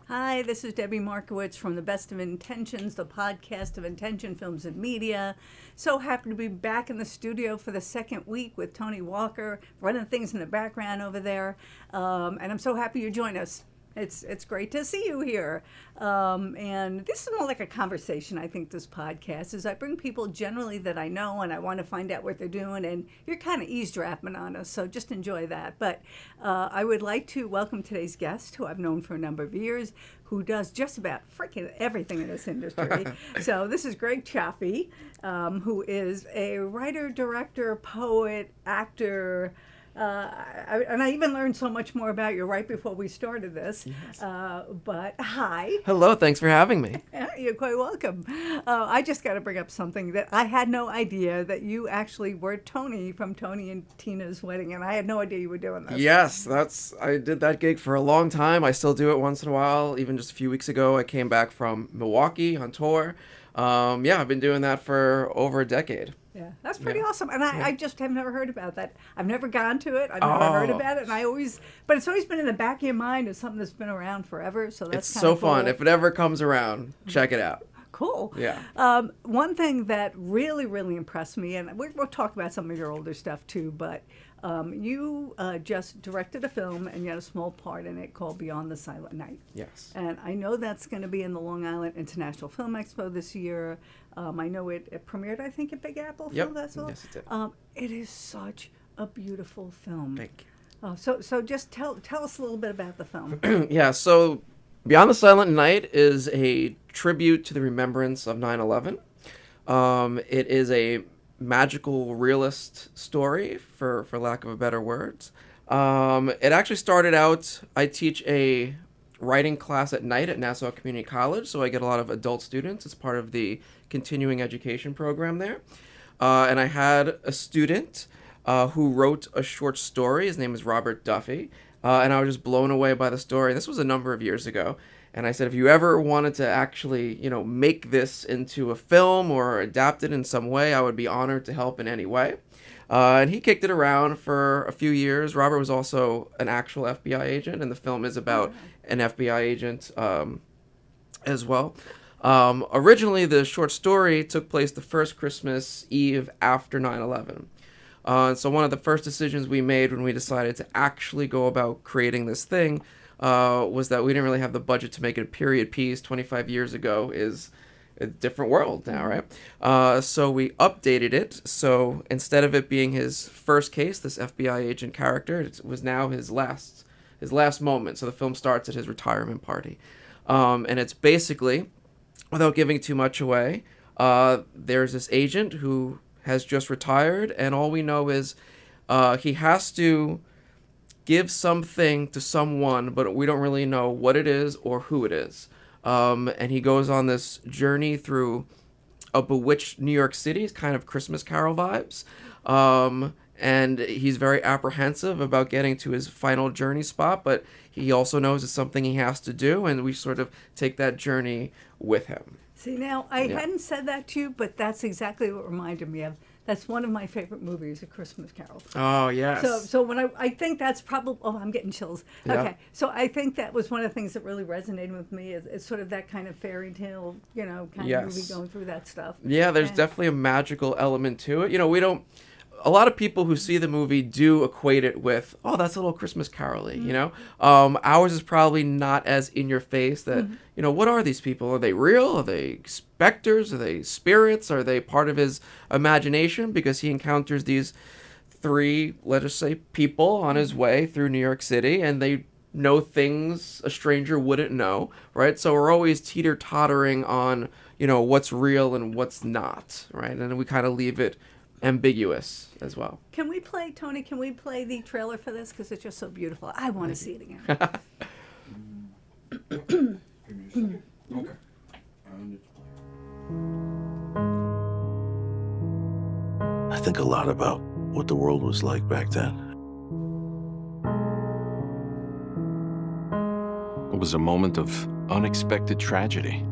Hi, this is Debbie Markowitz from The Best of Intentions, the podcast of intention films and media. So happy to be back in the studio for the second week with Tony Walker, running things in the background over there. And I'm so happy you joined us. It's great to see you here. And this is more like a conversation, I think, this podcast is. I bring people generally that I know and I want to find out what they're doing, and you're kind of eavesdropping on us, so just enjoy that. But I would like to welcome today's guest, who I've known for a number of years, who does just about freaking everything in this industry. So this is Gregory Cioffi, who is a writer, director, poet, actor. And I even learned so much more about you right before we started this. Yes. But hi. Hello, thanks for having me. Yeah, you're quite welcome. I just got to bring up something that I had no idea that you actually were Tony from Tony and Tina's wedding, and I had no idea you were doing this. Yes, I did that gig for a long time. I still do it once in a while. Even just a few weeks ago, I came back from Milwaukee on tour. I've been doing that for over a decade. Yeah, that's pretty awesome. And I just have never heard about that. I've never gone to it. I've never heard about it. And but it's always been in the back of your mind as something that's been around forever. So that's It's kind of so fun. cool. If it ever comes around, check it out. Cool. Yeah. One thing that really, really impressed me, and we'll talk about some of your older stuff too, but you just directed a film and you had a small part in it called Beyond the Silent Night. Yes. And I know that's going to be in the Long Island International Film Expo this year. I know it premiered, I think, at Big Apple Film Festival. Yes, it did. It is such a beautiful film. Thank you. So just tell us a little bit about the film. Yeah, so Beyond the Silent Night is a tribute to the remembrance of 9/11. It is a magical realist story, for lack of a better words. It actually started out, I teach a writing class at night at Nassau Community College, so I get a lot of adult students. It's part of the continuing education program there. And I had a student who wrote a short story. His name is Robert Duffy. And I was just blown away by the story. This was a number of years ago. And I said, if you ever wanted to actually, make this into a film or adapt it in some way, I would be honored to help in any way. And he kicked it around for a few years. Robert was also an actual FBI agent, and the film is about an FBI agent as well. Originally, the short story took place the first Christmas Eve after 9/11. So one of the first decisions we made when we decided to actually go about creating this thing was that we didn't really have the budget to make it a period piece. 25 years ago is a different world now, right? So we updated it. So instead of it being his first case, this FBI agent character, it was now his last moment. So the film starts at his retirement party. And it's basically, without giving too much away, there's this agent who has just retired, and all we know is he has to give something to someone, but we don't really know what it is or who it is. And he goes on this journey through a bewitched New York City, kind of Christmas Carol vibes. And he's very apprehensive about getting to his final journey spot, but he also knows it's something he has to do, and we sort of take that journey with him. See, now, I hadn't said that to you, but that's exactly what reminded me of. That's one of my favorite movies, A Christmas Carol. Oh, yes. So when I think that's probably, I'm getting chills. Yeah. Okay, so I think that was one of the things that really resonated with me is sort of that kind of fairy tale, kind of movie going through that stuff. Yeah, there's definitely a magical element to it. We don't... A lot of people who see the movie do equate it with, that's a little Christmas Carol-y, Ours is probably not as in your face that, what are these people? Are they real? Are they specters? Are they spirits? Are they part of his imagination? Because he encounters these three, let us say, people on his way through New York City, and they know things a stranger wouldn't know, right? So we're always teeter-tottering on, what's real and what's not, right? And we kind of leave it ambiguous as well. Can we play the trailer for this? Because it's just so beautiful. I want to see it again. Okay. I think a lot about what the world was like back then. It was a moment of unexpected tragedy.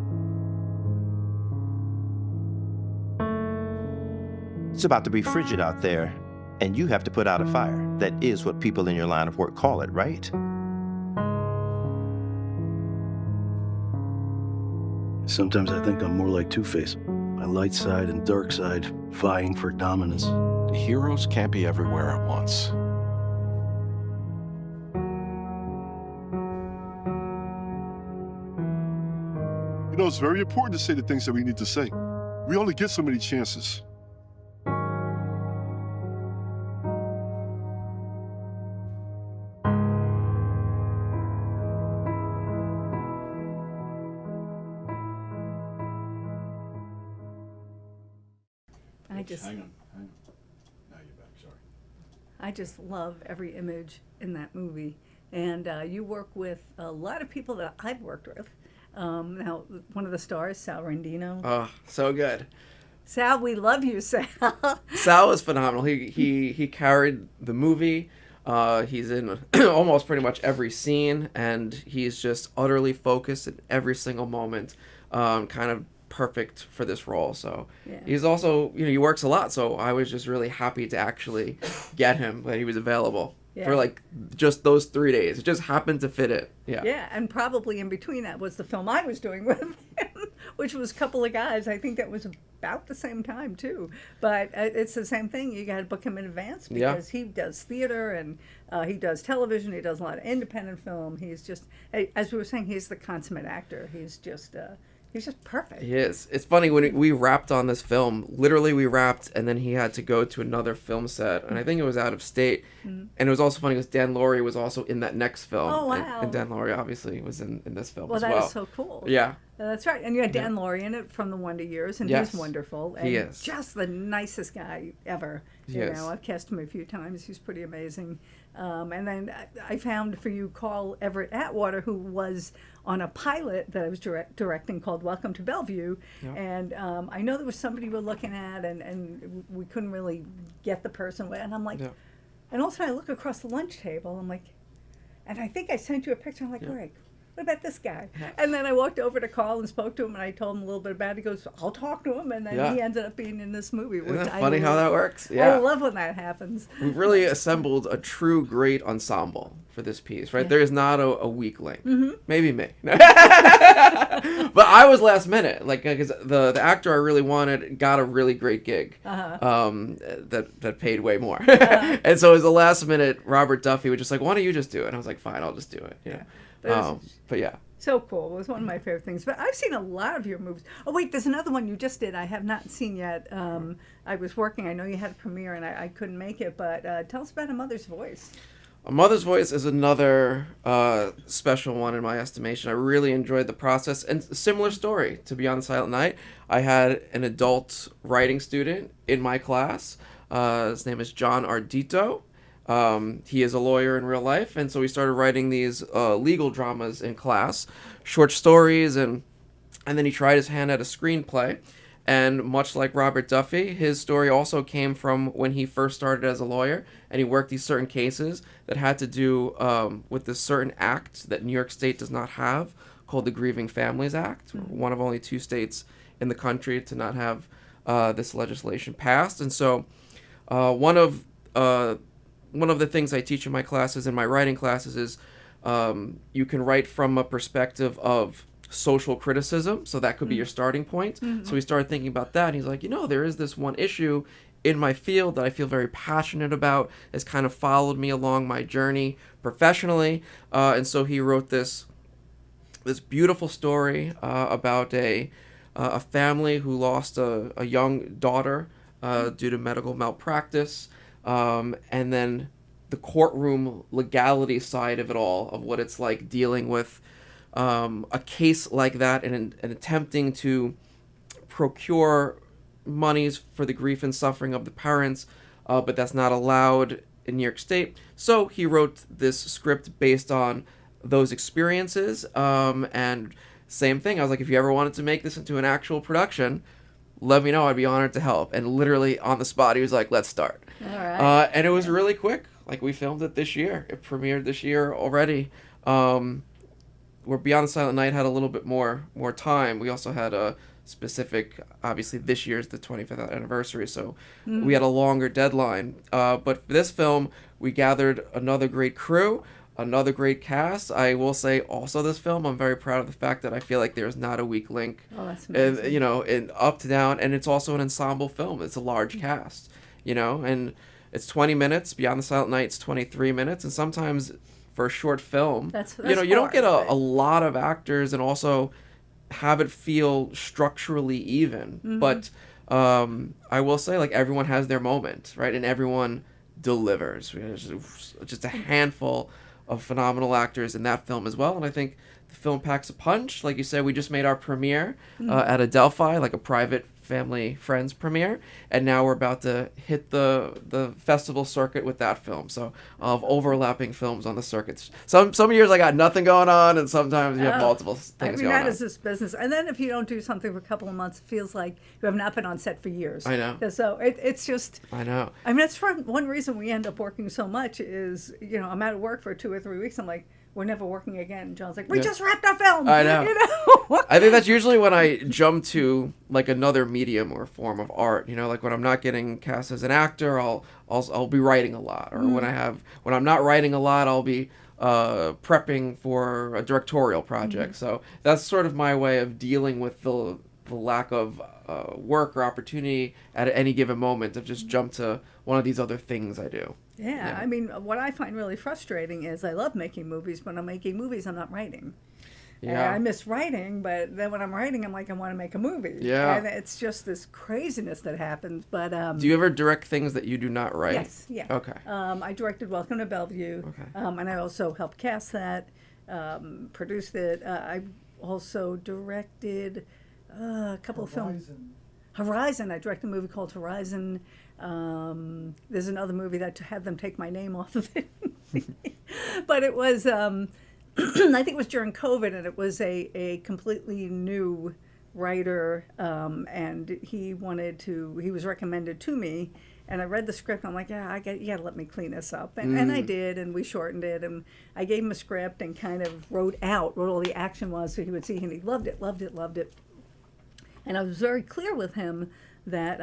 It's about to be frigid out there, and you have to put out a fire. That is what people in your line of work call it, right? Sometimes I think I'm more like Two-Face. My light side and dark side vying for dominance. Heroes can't be everywhere at once. You know, it's very important to say the things that we need to say. We only get so many chances. Hang on. Now you're back, sorry. I just love every image in that movie. And you work with a lot of people that I've worked with. Now, one of the stars, Sal Rendino. Oh, so good. Sal, we love you, Sal. Sal is phenomenal. He carried the movie. He's in almost pretty much every scene, and he's just utterly focused in every single moment. Kind of perfect for this role. So Yeah. he's also, he works a lot. So I was just really happy to actually get him when he was available for like just those 3 days. It just happened to fit it. Yeah, and probably in between that was the film I was doing with him, which was a couple of guys. I think that was about the same time too. But it's the same thing. You got to book him in advance because he does theater and he does television. He does a lot of independent film. He's just, as we were saying, he's the consummate actor. He's just perfect. He is. It's funny, when we wrapped on this film, literally we wrapped and then he had to go to another film set, and I think it was out of state. And it was also funny because Dan Laurie was also in that next film. Oh, wow. And Dan Laurie obviously was in this film Well, as that well. is so cool. Yeah. That's right. And you had Dan Laurie in it from the Wonder Years, and Yes. he's wonderful. And He is. just the nicest guy ever. He You is. know, I've cast him a few times. He's pretty amazing. And then I found for you Carl Everett Atwater, who was on a pilot that I was directing called Welcome to Bellevue. Yeah. And I know there was somebody we were looking at, and we couldn't really get the person. And I'm like, Yeah. and also I look across the lunch table. I'm like, and I think I sent you a picture. I'm like, Greg, what about this guy? And then I walked over to Carl and spoke to him, and I told him a little bit about it. He goes, I'll talk to him. And then he ended up being in this movie. Isn't which that funny how that works? I Yeah. love when that happens. We've really assembled a true great ensemble for this piece, right? There is not a weak link. Maybe me. But I was last minute, like, because the actor I really wanted got a really great gig that paid way more. And so it was the last minute, Robert Duffy was just like, why don't you just do it? And I was like, fine, I'll just do it. But yeah. So cool. It was one of my favorite things. But I've seen a lot of your movies. Oh, wait, there's another one you just did I have not seen yet. I was working. I know you had a premiere, and I couldn't make it. But tell us about A Mother's Voice. A Mother's Voice is another special one in my estimation. I really enjoyed the process. And a similar story to Beyond Silent Night. I had an adult writing student in my class. His name is John Ardito. He is a lawyer in real life, and so we started writing these legal dramas in class, short stories, and then he tried his hand at a screenplay. And much like Robert Duffy, his story also came from when he first started as a lawyer, and he worked these certain cases that had to do with this certain act that New York State does not have, called the Grieving Families Act, one of only 2 states in the country to not have this legislation passed. And so one of the things I teach in my classes, in my writing classes, is you can write from a perspective of social criticism. So that could be your starting point. So we started thinking about that. And he's like, there is this one issue in my field that I feel very passionate about. It's kind of followed me along my journey professionally. And so he wrote this beautiful story about a family who lost a young daughter due to medical malpractice. And then the courtroom legality side of it all, of what it's like dealing with a case like that and attempting to procure monies for the grief and suffering of the parents, but that's not allowed in New York State. So he wrote this script based on those experiences, and same thing. I was like, if you ever wanted to make this into an actual production, let me know. I'd be honored to help. And literally on the spot, he was like, let's start. All right. And it was really quick. Like, we filmed it this year. It premiered this year already. Where Beyond Silent Night had a little bit more time. We also had a specific, obviously this year's the 25th anniversary, so we had a longer deadline. But for this film, we gathered another great crew. another great cast. I will say also this film, I'm very proud of the fact that I feel like there's not a weak link. Oh, that's amazing. And, you know, in up to down, and it's also an ensemble film. It's a large cast, you know, and it's 20 minutes. Beyond the Silent Night, it's 23 minutes, and sometimes for a short film, That's you know, you don't hard, get but- a lot of actors and also have it feel structurally even. But I will say, like, everyone has their moment, right? And everyone delivers. There's just a handful of phenomenal actors in that film as well, and I think the film packs a punch. Like you said, we just made our premiere at Adelphi, like a private family friends premiere, and now we're about to hit the festival circuit with that film. So I'll have overlapping films on the circuits. Some years I got nothing going on, and sometimes you have multiple things going that on. is this business. And then if you don't do something for a couple of months, it feels like you have not been on set for years. I know. So it's just, I know. I mean, that's one reason we end up working so much is, you know, I'm out of work for 2 or 3 weeks. I'm like, we're never working again. John's like, we just wrapped our film. I know. You know? I think that's usually when I jump to like another medium or form of art. You know, like when I'm not getting cast as an actor, I'll be writing a lot, or when I'm not writing a lot, I'll be prepping for a directorial project. So that's sort of my way of dealing with the lack of work or opportunity at any given moment. I've just jumped to one of these other things I do. Yeah, I mean, what I find really frustrating is I love making movies, but when I'm making movies, I'm not writing. Yeah. I miss writing, but then when I'm writing, I'm like, I want to make a movie. Yeah. And it's just this craziness that happens. But Do you ever direct things that you do not write? yes, yeah. Okay. I directed Welcome to Bellevue, Okay. and I also helped cast that, produced it. I also directed a couple of films. Horizon. I directed a movie called Horizon. There's another movie that had them take my name off of it. But it was, I think it was during COVID, and it was a completely new writer, and he was recommended to me, and I read the script, and I'm like, you gotta let me clean this up. And I did, and we shortened it, and I gave him a script and kind of wrote all the action was, so he would see, and he loved it. And I was very clear with him that,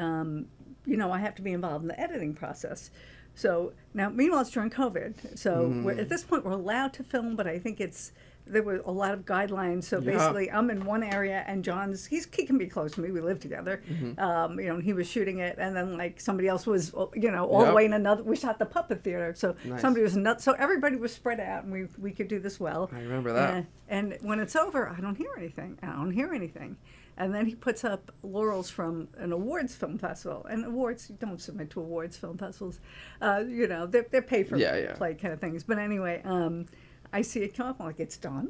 you know, I have to be involved in the editing process. So now, meanwhile, it's during COVID. So at this point, we're allowed to film, but I think there were a lot of guidelines. So basically, I'm in one area, and John's, he can be close to me. We live together. You know, and he was shooting it, and then like somebody else was, you know, all the way in another. We shot the puppet theater, so somebody was nuts. So everybody was spread out, and we could do this well. I remember that. And when it's over, I don't hear anything. And then he puts up laurels from an awards film festival. And awards, you don't submit to awards film festivals. You know, they're pay for play kind of things. But anyway, I see it come up. I'm like, it's done.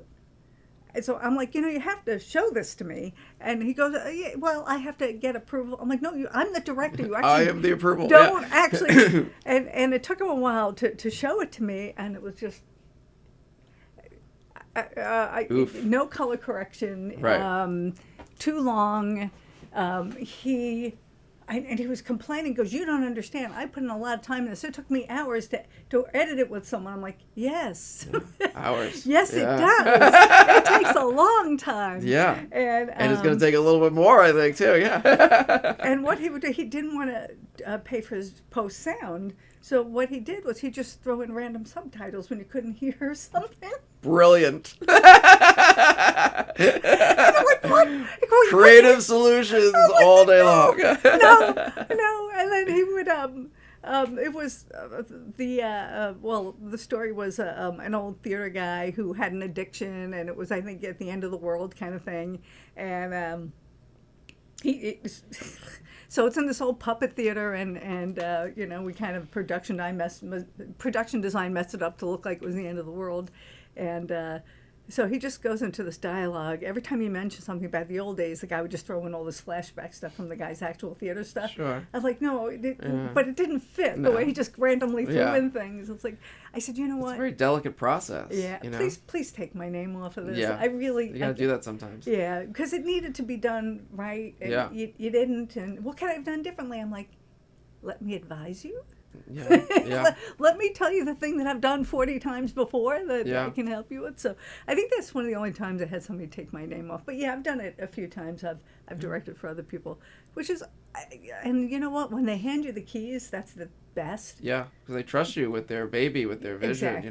And so I'm like, you know, you have to show this to me. And he goes, yeah, well, I have to get approval. I'm like, no, I'm the director. You actually I am the approval. don't actually. And it took him a while to show it to me. And it was just, no color correction. Right. Too long. He was complaining, goes, you don't understand. I put in a lot of time in this. It took me hours to edit it with someone. I'm like, yes. Hours. Yes, it does. It takes a long time. Yeah. And it's going to take a little bit more, I think, too. Yeah. And what he would do, he didn't want to pay for his post sound. So what he did was he just throw in random subtitles when you couldn't hear something. Brilliant. And I'm like, what? Creative solutions all day long. No. And then he would, it was the story was an old theater guy who had an addiction, and it was, I think, at the end of the world kind of thing. And so it's in this old puppet theater, and you know, we kind of production design messed it up to look like it was the end of the world. And so he just goes into this dialogue. Every time he mentioned something about the old days, the guy would just throw in all this flashback stuff from the guy's actual theater stuff. Sure. I was like, no, but it didn't fit the way he just randomly threw in things. It's like, I said, you know what? It's a very delicate process. Yeah, you know? please take my name off of this. Yeah. I really. You gotta do that sometimes. Yeah, because it needed to be done right. And Yeah. You didn't, and what could I have done differently? I'm like, let me advise you. Yeah. Let me tell you the thing that I've done 40 times before that I can help you with. So I think that's one of the only times I had somebody take my name off. But yeah, I've done it a few times. I've directed for other people, which is, and you know what? When they hand you the keys, that's best. Yeah, because they trust you with their baby, with their vision, Exactly.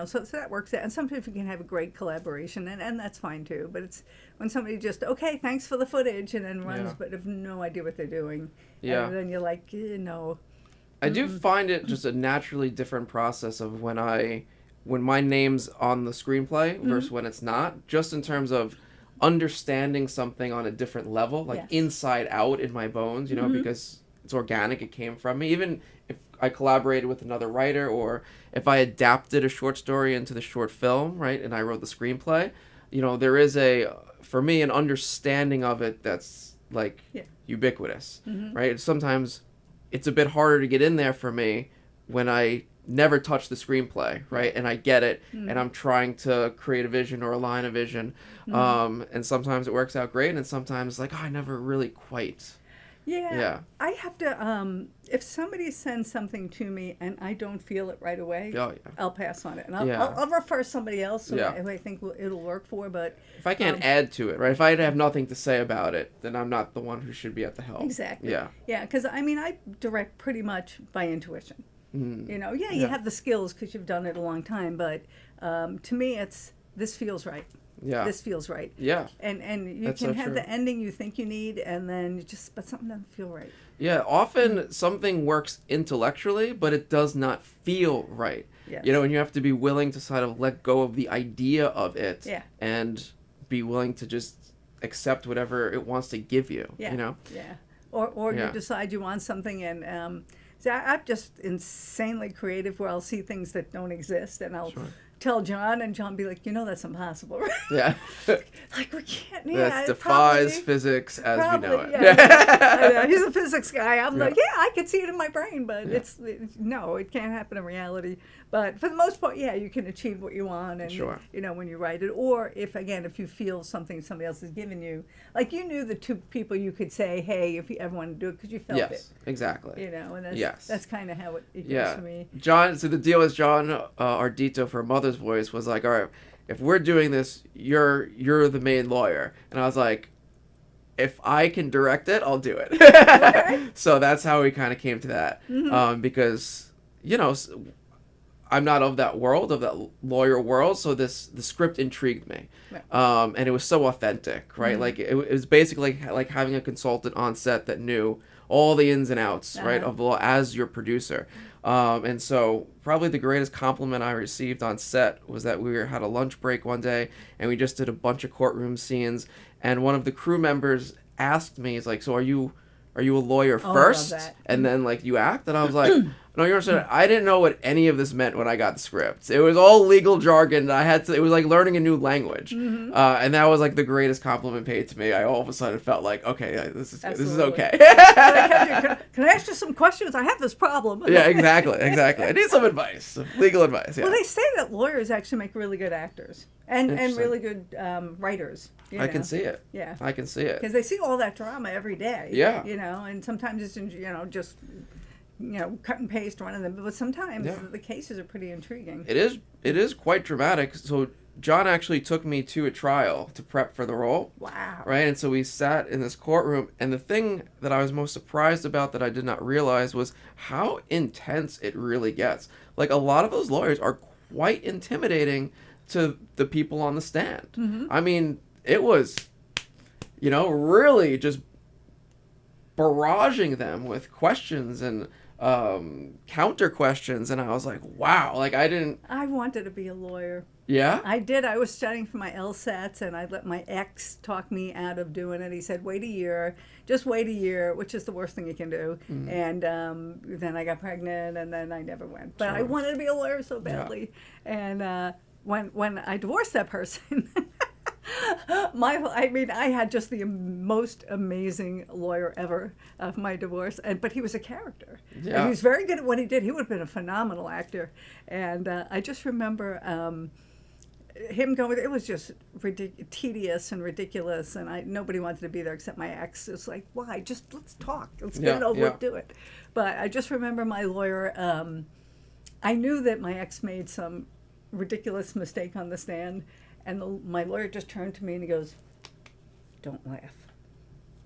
So that works out. And sometimes you can have a great collaboration, and that's fine too. But it's when somebody just, okay, thanks for the footage, and then runs, Yeah. but have no idea what they're doing. Yeah. And then you're like, no. I do find it just a naturally different process of when my name's on the screenplay versus when it's not, just in terms of understanding something on a different level, like Yes. inside out in my bones, because it's organic, it came from me. Even if I collaborated with another writer, or if I adapted a short story into the short film, right, and I wrote the screenplay, there is for me, an understanding of it that's like ubiquitous, right? And sometimes it's a bit harder to get in there for me when I never touch the screenplay, right? And I get it, and I'm trying to create a vision or align a vision. And sometimes it works out great, and sometimes like, I never really quite. Yeah. I have to, if somebody sends something to me and I don't feel it right away, I'll pass on it. And I'll refer somebody else who I think it'll work for. But if I can't add to it, right? If I have nothing to say about it, then I'm not the one who should be at the helm. Exactly. Yeah. Yeah, because I direct pretty much by intuition. You have the skills because you've done it a long time, but to me, this feels right. Yeah. This feels right. Yeah. And you That's can so have true. the ending you think you need, and then but something doesn't feel right. Yeah, often something works intellectually, but it does not feel right. Yes. And you have to be willing to sort of let go of the idea of it, Yeah. and be willing to just accept whatever it wants to give you. Yeah. Yeah. Or Yeah. you decide you want something, and I'm just insanely creative, where I'll see things that don't exist, and I'll tell John, and John be like, that's impossible, right? Yeah. Like, we can't. That defies physics as we know it. I know. He's a physics guy. I'm like, I could see it in my brain, but no, it can't happen in reality. But for the most part, you can achieve what you want, and when you write it, or if you feel something somebody else has given you, like you knew the two people you could say, hey, if you ever want to do it, because you felt it. Yes, exactly. And that's kind of how it goes for me. John. So the deal is John Ardito for Mother's Voice was like, all right, if we're doing this, you're the main lawyer, and I was like, if I can direct it, I'll do it. Okay. So that's how we kind of came to that, because I'm not of that world, of that lawyer world, so the script intrigued me, and it was so authentic, right? Like it was basically like having a consultant on set that knew all the ins and outs, right, of the law as your producer. And so probably the greatest compliment I received on set was that we had a lunch break one day, and we just did a bunch of courtroom scenes, and one of the crew members asked me, he's like, so are you a lawyer first, and then like you act? And I was like, no, you understand, I didn't know what any of this meant when I got the script. It was all legal jargon. It was like learning a new language. And that was like the greatest compliment paid to me. I all of a sudden felt like, okay, this is okay. Can I ask you some questions? I have this problem. Yeah, exactly. I need some advice, some legal advice. Yeah. Well, they say that lawyers actually make really good actors and really good writers. I can see it. Yeah. I can see it. Because they see all that drama every day. Yeah. And sometimes it's, just, cut and paste one of them. But sometimes the cases are pretty intriguing. It is quite dramatic. So John actually took me to a trial to prep for the role. Wow. Right? And so we sat in this courtroom, and the thing that I was most surprised about that I did not realize was how intense it really gets. Like, a lot of those lawyers are quite intimidating to the people on the stand. I mean, it was, really just barraging them with questions and counter questions, and I was like, wow, like I wanted to be a lawyer. Yeah? I did. I was studying for my LSATs, and I let my ex talk me out of doing it. He said, just wait a year, which is the worst thing you can do. And then I got pregnant, and then I never went. But I wanted to be a lawyer so badly. And when I divorced that person, I had just the most amazing lawyer ever of my divorce, but he was a character. Yeah. And he was very good at what he did. He would have been a phenomenal actor. And I just remember him going, it was just tedious and ridiculous, and nobody wanted to be there except my ex. It's like, why? Just let's talk. Let's get it over with, do it. But I just remember my lawyer, I knew that my ex made some ridiculous mistake on the stand, and my lawyer just turned to me and he goes, don't laugh.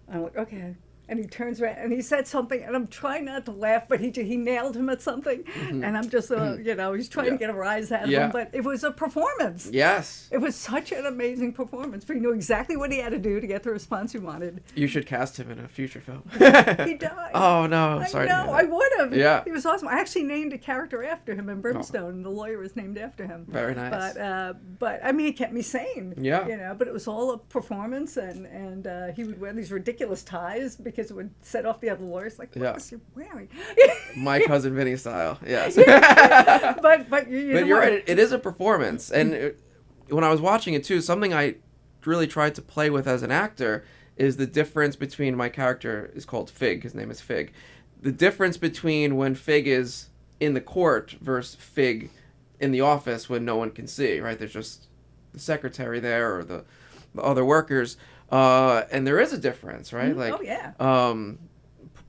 I'm like, okay. and he turns around and he said something, and I'm trying not to laugh, but he nailed him at something, and I'm just he's trying to get a rise out of him, but it was a performance. Yes. It was such an amazing performance. He knew exactly what he had to do to get the response he wanted. You should cast him in a future film. He died. Oh no! Sorry. I know. I would have. Yeah. He was awesome. I actually named a character after him in Brimstone, and the lawyer was named after him. Very nice. But I mean, it kept me sane. Yeah. But it was all a performance, and he would wear these ridiculous ties because it would set off the other lawyers. Like, what is he wearing? My cousin Vinny style. Yes. But you're right. It is a performance, and when I was watching it too, something I really tried to play with as an actor is the difference between my character is called Fig. His name is Fig. The difference between when Fig is in the court versus Fig in the office when no one can see, right? There's just the secretary there or the other workers, and there is a difference, right?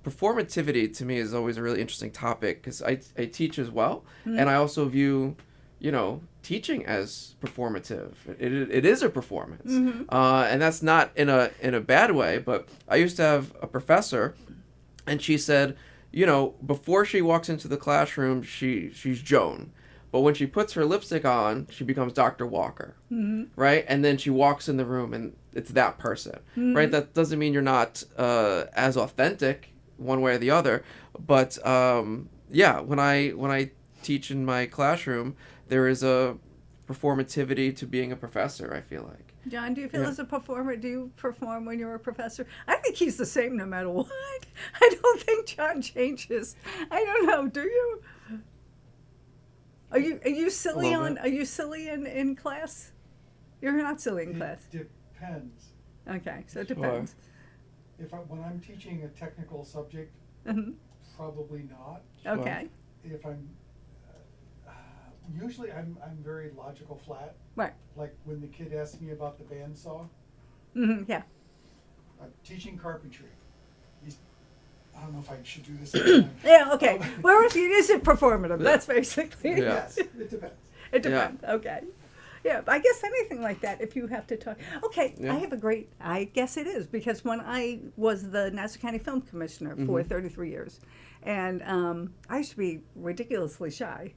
Performativity to me is always a really interesting topic because I teach as well, and I also view, teaching as performative. It is a performance, and that's not in a bad way. But I used to have a professor, and she said, before she walks into the classroom, she's Joan. But when she puts her lipstick on, she becomes Dr. Walker, right? And then she walks in the room, and it's that person, right? That doesn't mean you're not as authentic one way or the other. But when I teach in my classroom, there is a performativity to being a professor, I feel like. John, do you feel as a performer, do you perform when you're a professor? I think he's the same no matter what. I don't think John changes. I don't know, do you? Are you silly in class? You're not silly in class. It depends. Okay, so it depends. When I'm teaching a technical subject, probably not. Okay. If I'm usually I'm very logical flat. Right. Like when the kid asked me about the bandsaw. Yeah. Teaching carpentry. I don't know if I should do this again. Yeah, okay. Well, if it isn't performative, that's basically Yes, it depends. It depends. Okay. Yeah, I guess anything like that, if you have to talk. Okay, I guess it is, because when I was the Nassau County Film Commissioner for 33 years, and I used to be ridiculously shy,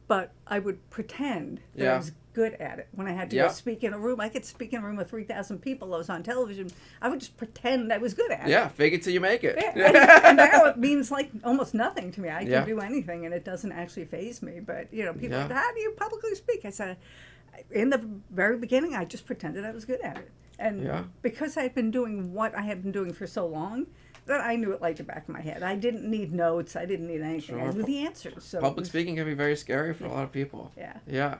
but I would pretend that I was good at it. When I had to go speak in a room, I could speak in a room with 3,000 people. I was on television. I would just pretend I was good at it. Yeah, fake it till you make it. Yeah. And now it means like almost nothing to me. I can do anything, and it doesn't actually faze me. But people, how do you publicly speak? I said, in the very beginning, I just pretended I was good at it, and because I had been doing what I had been doing for so long, that I knew it like the back of my head. I didn't need notes. I didn't need anything. I knew the answers. So public speaking can be very scary for a lot of people. Yeah. Yeah.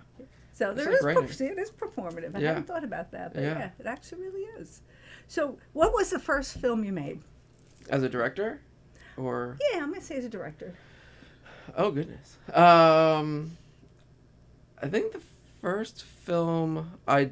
So it is performative. I hadn't thought about that, but it actually really is. So what was the first film you made? As a director? Or? Yeah, I'm going to say as a director. Oh, goodness. I think the first film I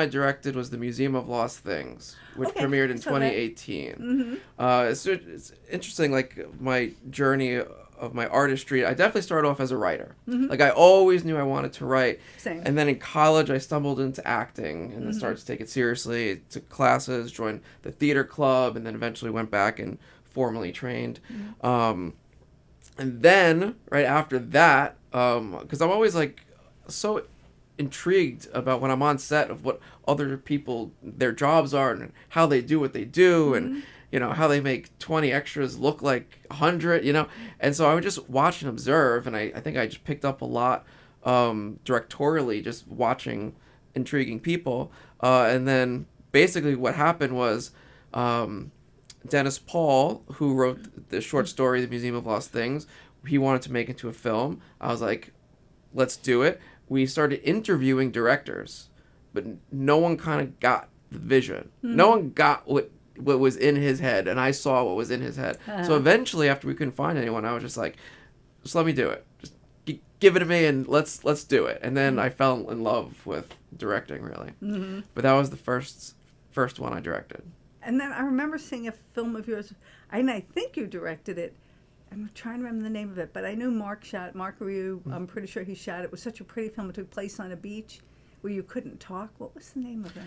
directed was The Museum of Lost Things, which premiered in 2018. It's interesting, like my journey of my artistry. I definitely started off as a writer. Like I always knew I wanted to write. Same. And then in college I stumbled into acting and then started to take it seriously. Took classes, joined the theater club, and then eventually went back and formally trained. And then right after that, because I'm always like so intrigued about when I'm on set of what other people, their jobs are and how they do what they do and how they make 20 extras look like 100, and so I would just watch and observe, and I think I just picked up a lot directorially just watching intriguing people, and then basically what happened was Dennis Paul, who wrote the short story The Museum of Lost Things, he wanted to make it into a film. I was like, let's do it. We started interviewing directors, but no one kind of got the vision. No one got what was in his head, and I saw what was in his head. So eventually, after we couldn't find anyone, I was just like, just let me do it. Just give it to me, and let's do it. And then I fell in love with directing, really. But that was the first one I directed. And then I remember seeing a film of yours, and I think you directed it. I'm trying to remember the name of it, but I knew Mark shot. Mark Ryu, I'm pretty sure he shot it. It was such a pretty film. It took place on a beach where you couldn't talk. What was the name of it?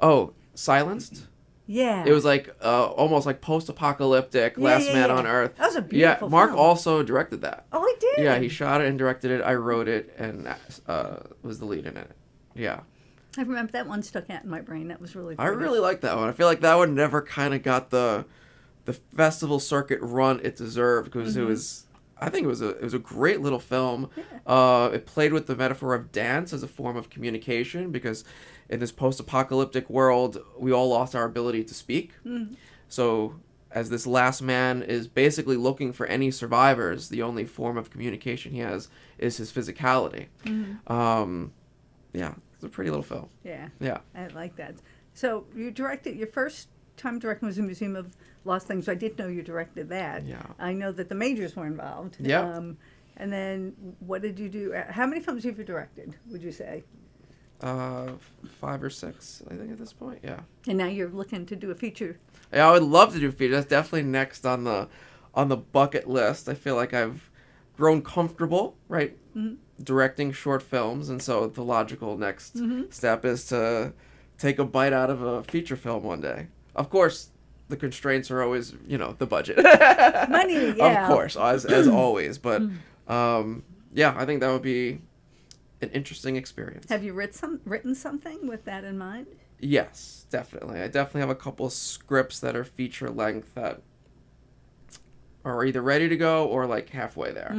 Oh, Silenced? Yeah. It was like almost like post-apocalyptic, Last Man on Earth. That was a beautiful Mark film. also directed that. Oh, he did? Yeah, he shot it and directed it. I wrote it and was the lead in it. Yeah. I remember that one stuck out in my brain. That was really I pretty. really like that one. I feel like that one never kind of got the festival circuit run it deserved because it was. I think it was a great little film. Yeah. It played with the metaphor of dance as a form of communication because in this post-apocalyptic world, we all lost our ability to speak. So as this last man is basically looking for any survivors, the only form of communication he has is his physicality. Yeah, it's a pretty little film. Yeah. Yeah. I like that. So you directed, your first time directing was the Museum of Lost Things. So I did know you directed that. Yeah. I know that the majors were involved. Yeah. And then what did you do? How many films have you directed, would you say? 5 or 6, I think, at this point. Yeah. And now you're looking to do a feature. Yeah, I would love to do feature. That's definitely next on the bucket list. I feel like I've grown comfortable, right, directing short films, and so the logical next step is to take a bite out of a feature film one day. Of course, the constraints are always, the budget. Money, yeah. Of course, as always. But yeah, I think that would be an interesting experience. Have you written something with that in mind? Yes, definitely. I definitely have a couple scripts that are feature length that are either ready to go or like halfway there.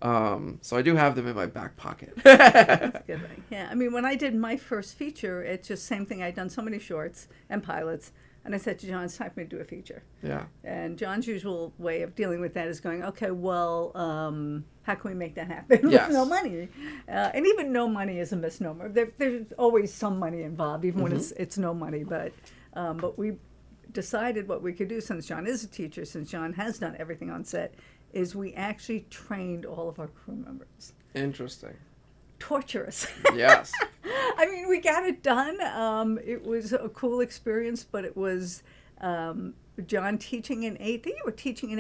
So I do have them in my back pocket. That's a good thing. Yeah, I mean, when I did my first feature, it's just same thing. I'd done so many shorts and pilots, and I said to John, it's time for me to do a feature. Yeah. And John's usual way of dealing with that is going, okay, well, how can we make that happen Yes. with no money? And even no money is a misnomer. There's always some money involved, even when it's no money. But we decided what we could do, since John is a teacher, since John has done everything on set, is we actually trained all of our crew members. Interesting. Torturous. Yes. I mean, we got it done. It was a cool experience, but it was John teaching an AD. I think you were teaching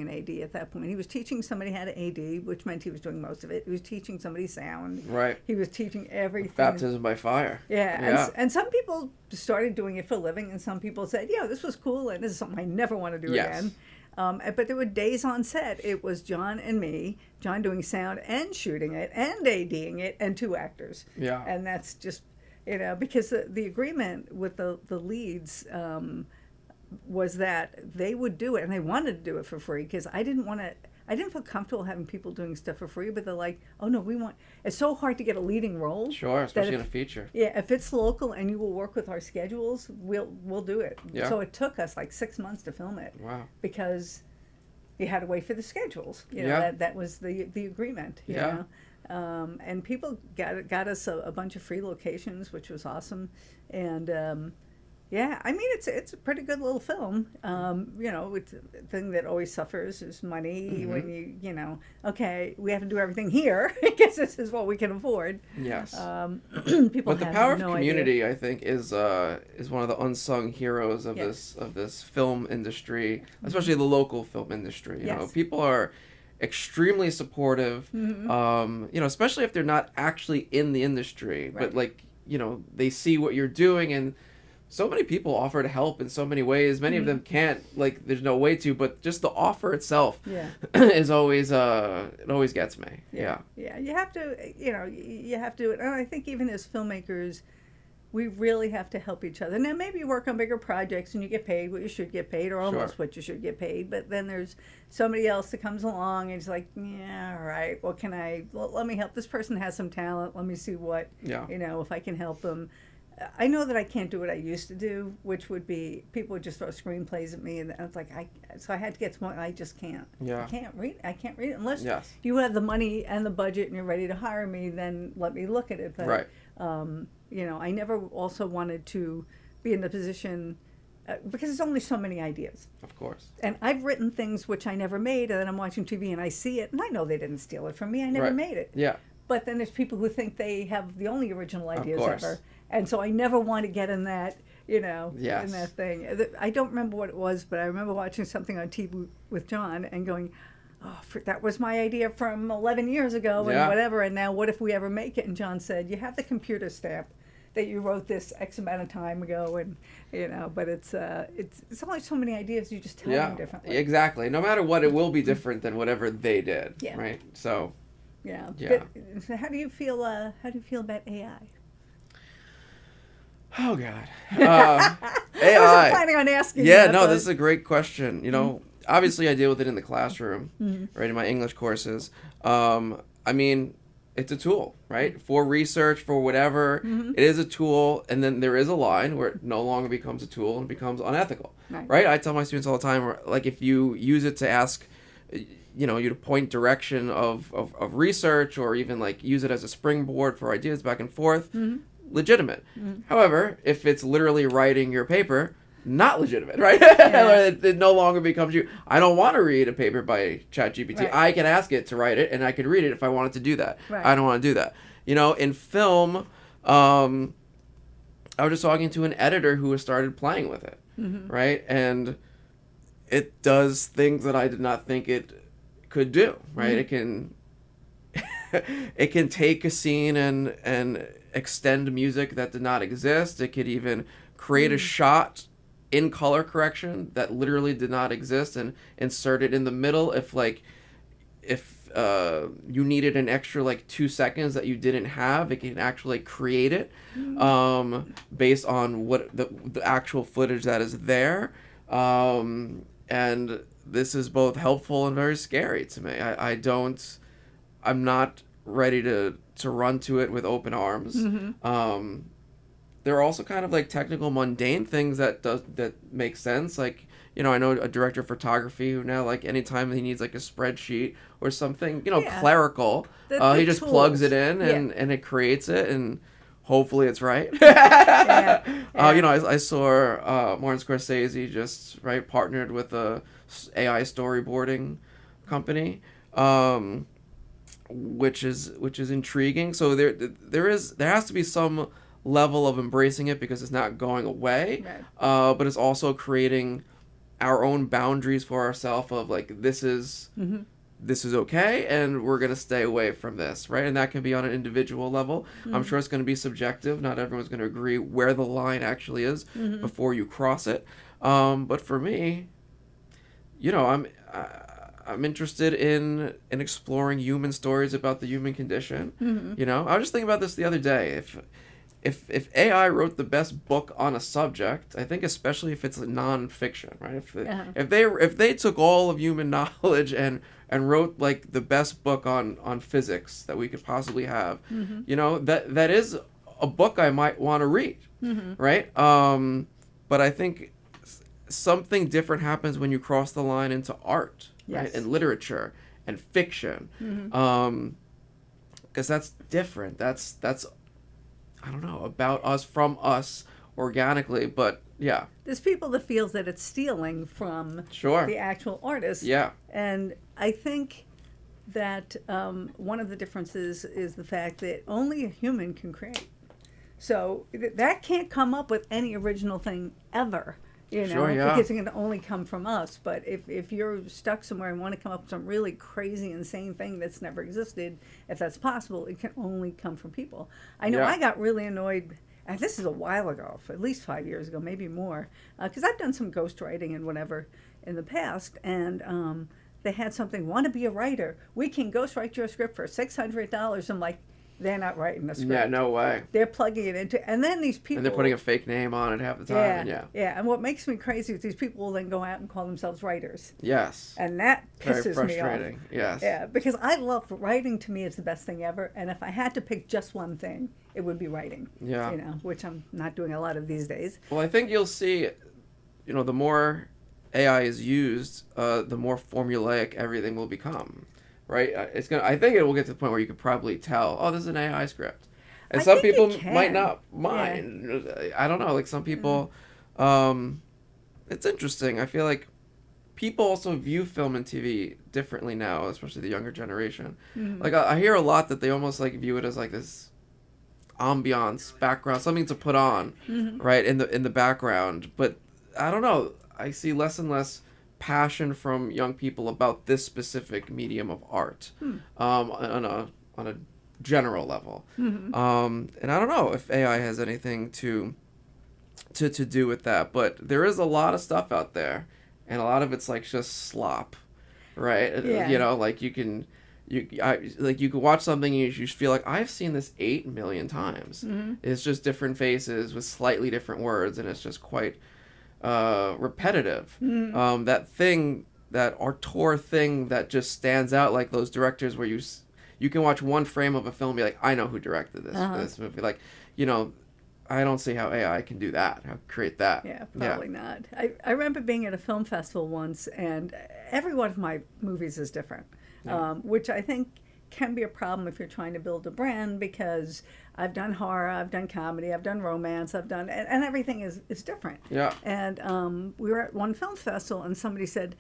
an AD at that point. He was teaching somebody how to AD, which meant he was doing most of it. He was teaching somebody sound. Right. He was teaching everything. Baptism by fire. Yeah. And some people started doing it for a living, and some people said, yeah, this was cool, and this is something I never want to do again. But there were days on set. It was John and me, John doing sound and shooting it and ADing it, and 2 actors. Yeah. And that's just, because the agreement with the leads was that they would do it, and they wanted to do it for free, because I didn't feel comfortable having people doing stuff for free, but they're like, oh no, it's so hard to get a leading role. Sure, especially in a feature. Yeah, if it's local and you will work with our schedules, we'll do it. Yeah. So it took us like 6 months to film it. Wow. Because you had to wait for the schedules. That was the agreement. You know? And people got us a bunch of free locations, which was awesome. And yeah, I mean, it's a pretty good little film. It's the thing that always suffers is money when okay, we have to do everything here because this is what we can afford. Yes. People but the have power no of community, idea. I think, is one of the unsung heroes of this film industry, especially the local film industry. You know, people are extremely supportive. Especially if they're not actually in the industry, but they see what you're doing, and so many people offer to help in so many ways. Many of them can't, there's no way to, but just the offer itself is always, it always gets me. Yeah. Yeah, you have to, you have to, and I think even as filmmakers, we really have to help each other. Now, maybe you work on bigger projects and you get paid what you should get paid, or almost what you should get paid, but then there's somebody else that comes along and it's like, yeah, all right, let me help. This person has some talent. Let me see what, if I can help them. I know that I can't do what I used to do, which would be people would just throw screenplays at me, and it's like so I had to get to one. I just can't. Yeah. I can't read it unless you have the money and the budget and you're ready to hire me. Then let me look at it. But I never also wanted to be in the position because there's only so many ideas. Of course. And I've written things which I never made, and then I'm watching TV and I see it, and I know they didn't steal it from me. I never made it. Yeah. But then there's people who think they have the only original ideas ever. And so I never want to get in that, in that thing. I don't remember what it was, but I remember watching something on TV with John and going, that was my idea from 11 years ago and whatever, and now what if we ever make it? And John said, you have the computer stamp. that you wrote this X amount of time ago, and but it's only so many ideas. You just tell them differently. Exactly. No matter what, it will be different than whatever they did. Yeah. Right. So. Yeah. Yeah. But so how do you feel about AI? Oh God. I AI. wasn't planning on asking. Yeah. that, No, but- this is a great question. Obviously I deal with it in the classroom, right, in my English courses. I mean, it's a tool, right, for research, for whatever. It is a tool, and then there is a line where it no longer becomes a tool and becomes unethical, right? I tell my students all the time, like, if you use it to ask, you to point direction of research, or even like use it as a springboard for ideas back and forth, legitimate. However, if it's literally writing your paper, not legitimate, right? It no longer becomes you. I don't want to read a paper by ChatGPT. Right. I can ask it to write it, and I can read it if I wanted to do that. Right. I don't want to do that. In film, I was just talking to an editor who has started playing with it, right? And it does things that I did not think it could do, right? It can it can take a scene and extend music that did not exist. It could even create a shot in color correction that literally did not exist and insert it in the middle if you needed an extra like 2 seconds that you didn't have. It can actually create it based on what the actual footage that is there. And this is both helpful and very scary to me. I'm not ready to run to it with open arms. There are also kind of like technical mundane things that make sense. Like, I know a director of photography who now, like, anytime he needs like a spreadsheet or something, clerical, he just plugs it in and it creates it, and hopefully it's right. I saw Martin Scorsese just partnered with a AI storyboarding company, which is intriguing. So there has to be some level of embracing it because it's not going away, but it's also creating our own boundaries for ourselves of like, this is okay, and we're going to stay away from this, right? And that can be on an individual level. I'm sure it's going to be subjective. Not everyone's going to agree where the line actually is before you cross it. But for me, I'm interested in exploring human stories about the human condition. I was just thinking about this the other day. If AI wrote the best book on a subject, I think especially if it's a nonfiction, right? If they took all of human knowledge and wrote like the best book on physics that we could possibly have, that is a book I might want to read, right? But I think something different happens when you cross the line into art, right, and literature and fiction, because that's different. That's I don't know, about us, from us, organically, but yeah. There's people that feels that it's stealing from the actual artist. Yeah. And I think that one of the differences is the fact that only a human can create. So that can't come up with any original thing ever. Because it can only come from us. But if you're stuck somewhere and want to come up with some really crazy, insane thing that's never existed, if that's possible, it can only come from people. I know I got really annoyed, and this is a while ago, at least 5 years ago, maybe more, because I've done some ghostwriting and whatever in the past, and they had something, want to be a writer? We can ghostwrite your script for $600. I'm like, they're not writing the script. Yeah, no way. They're plugging it into, and then these people. And they're putting a fake name on it half the time. Yeah. And what makes me crazy is these people will then go out and call themselves writers. Yes. And that pisses Very me off. frustrating. Yes. Yeah, because I love writing. To me, is the best thing ever. And if I had to pick just one thing, it would be writing. Yeah. Which I'm not doing a lot of these days. Well, I think you'll see, the more AI is used, the more formulaic everything will become. Right, I think it will get to the point where you could probably tell, oh, this is an AI script, and some people might not mind. Yeah. I don't know, like some people, it's interesting. I feel like people also view film and TV differently now, especially the younger generation. Like I hear a lot that they almost like view it as like this ambiance, background, something to put on, right, in the background. But I don't know. I see less and less passion from young people about this specific medium of art on a general level. And I don't know if AI has anything to do with that, but there is a lot of stuff out there, and a lot of it's like just slop, right? Yeah. You know, like you can watch something and you just feel like I've seen this 8 million times. It's just different faces with slightly different words, and it's just quite repetitive. That auteur thing that just stands out, like those directors where you can watch one frame of a film and be like, I know who directed this movie. Like, you know, I don't see how AI can do that, how create that. Yeah, probably not. I remember being at a film festival once, and every one of my movies is different, which I think can be a problem if you're trying to build a brand, because I've done horror, I've done comedy, I've done romance, and everything is different. Yeah. And we were at one film festival, and somebody said,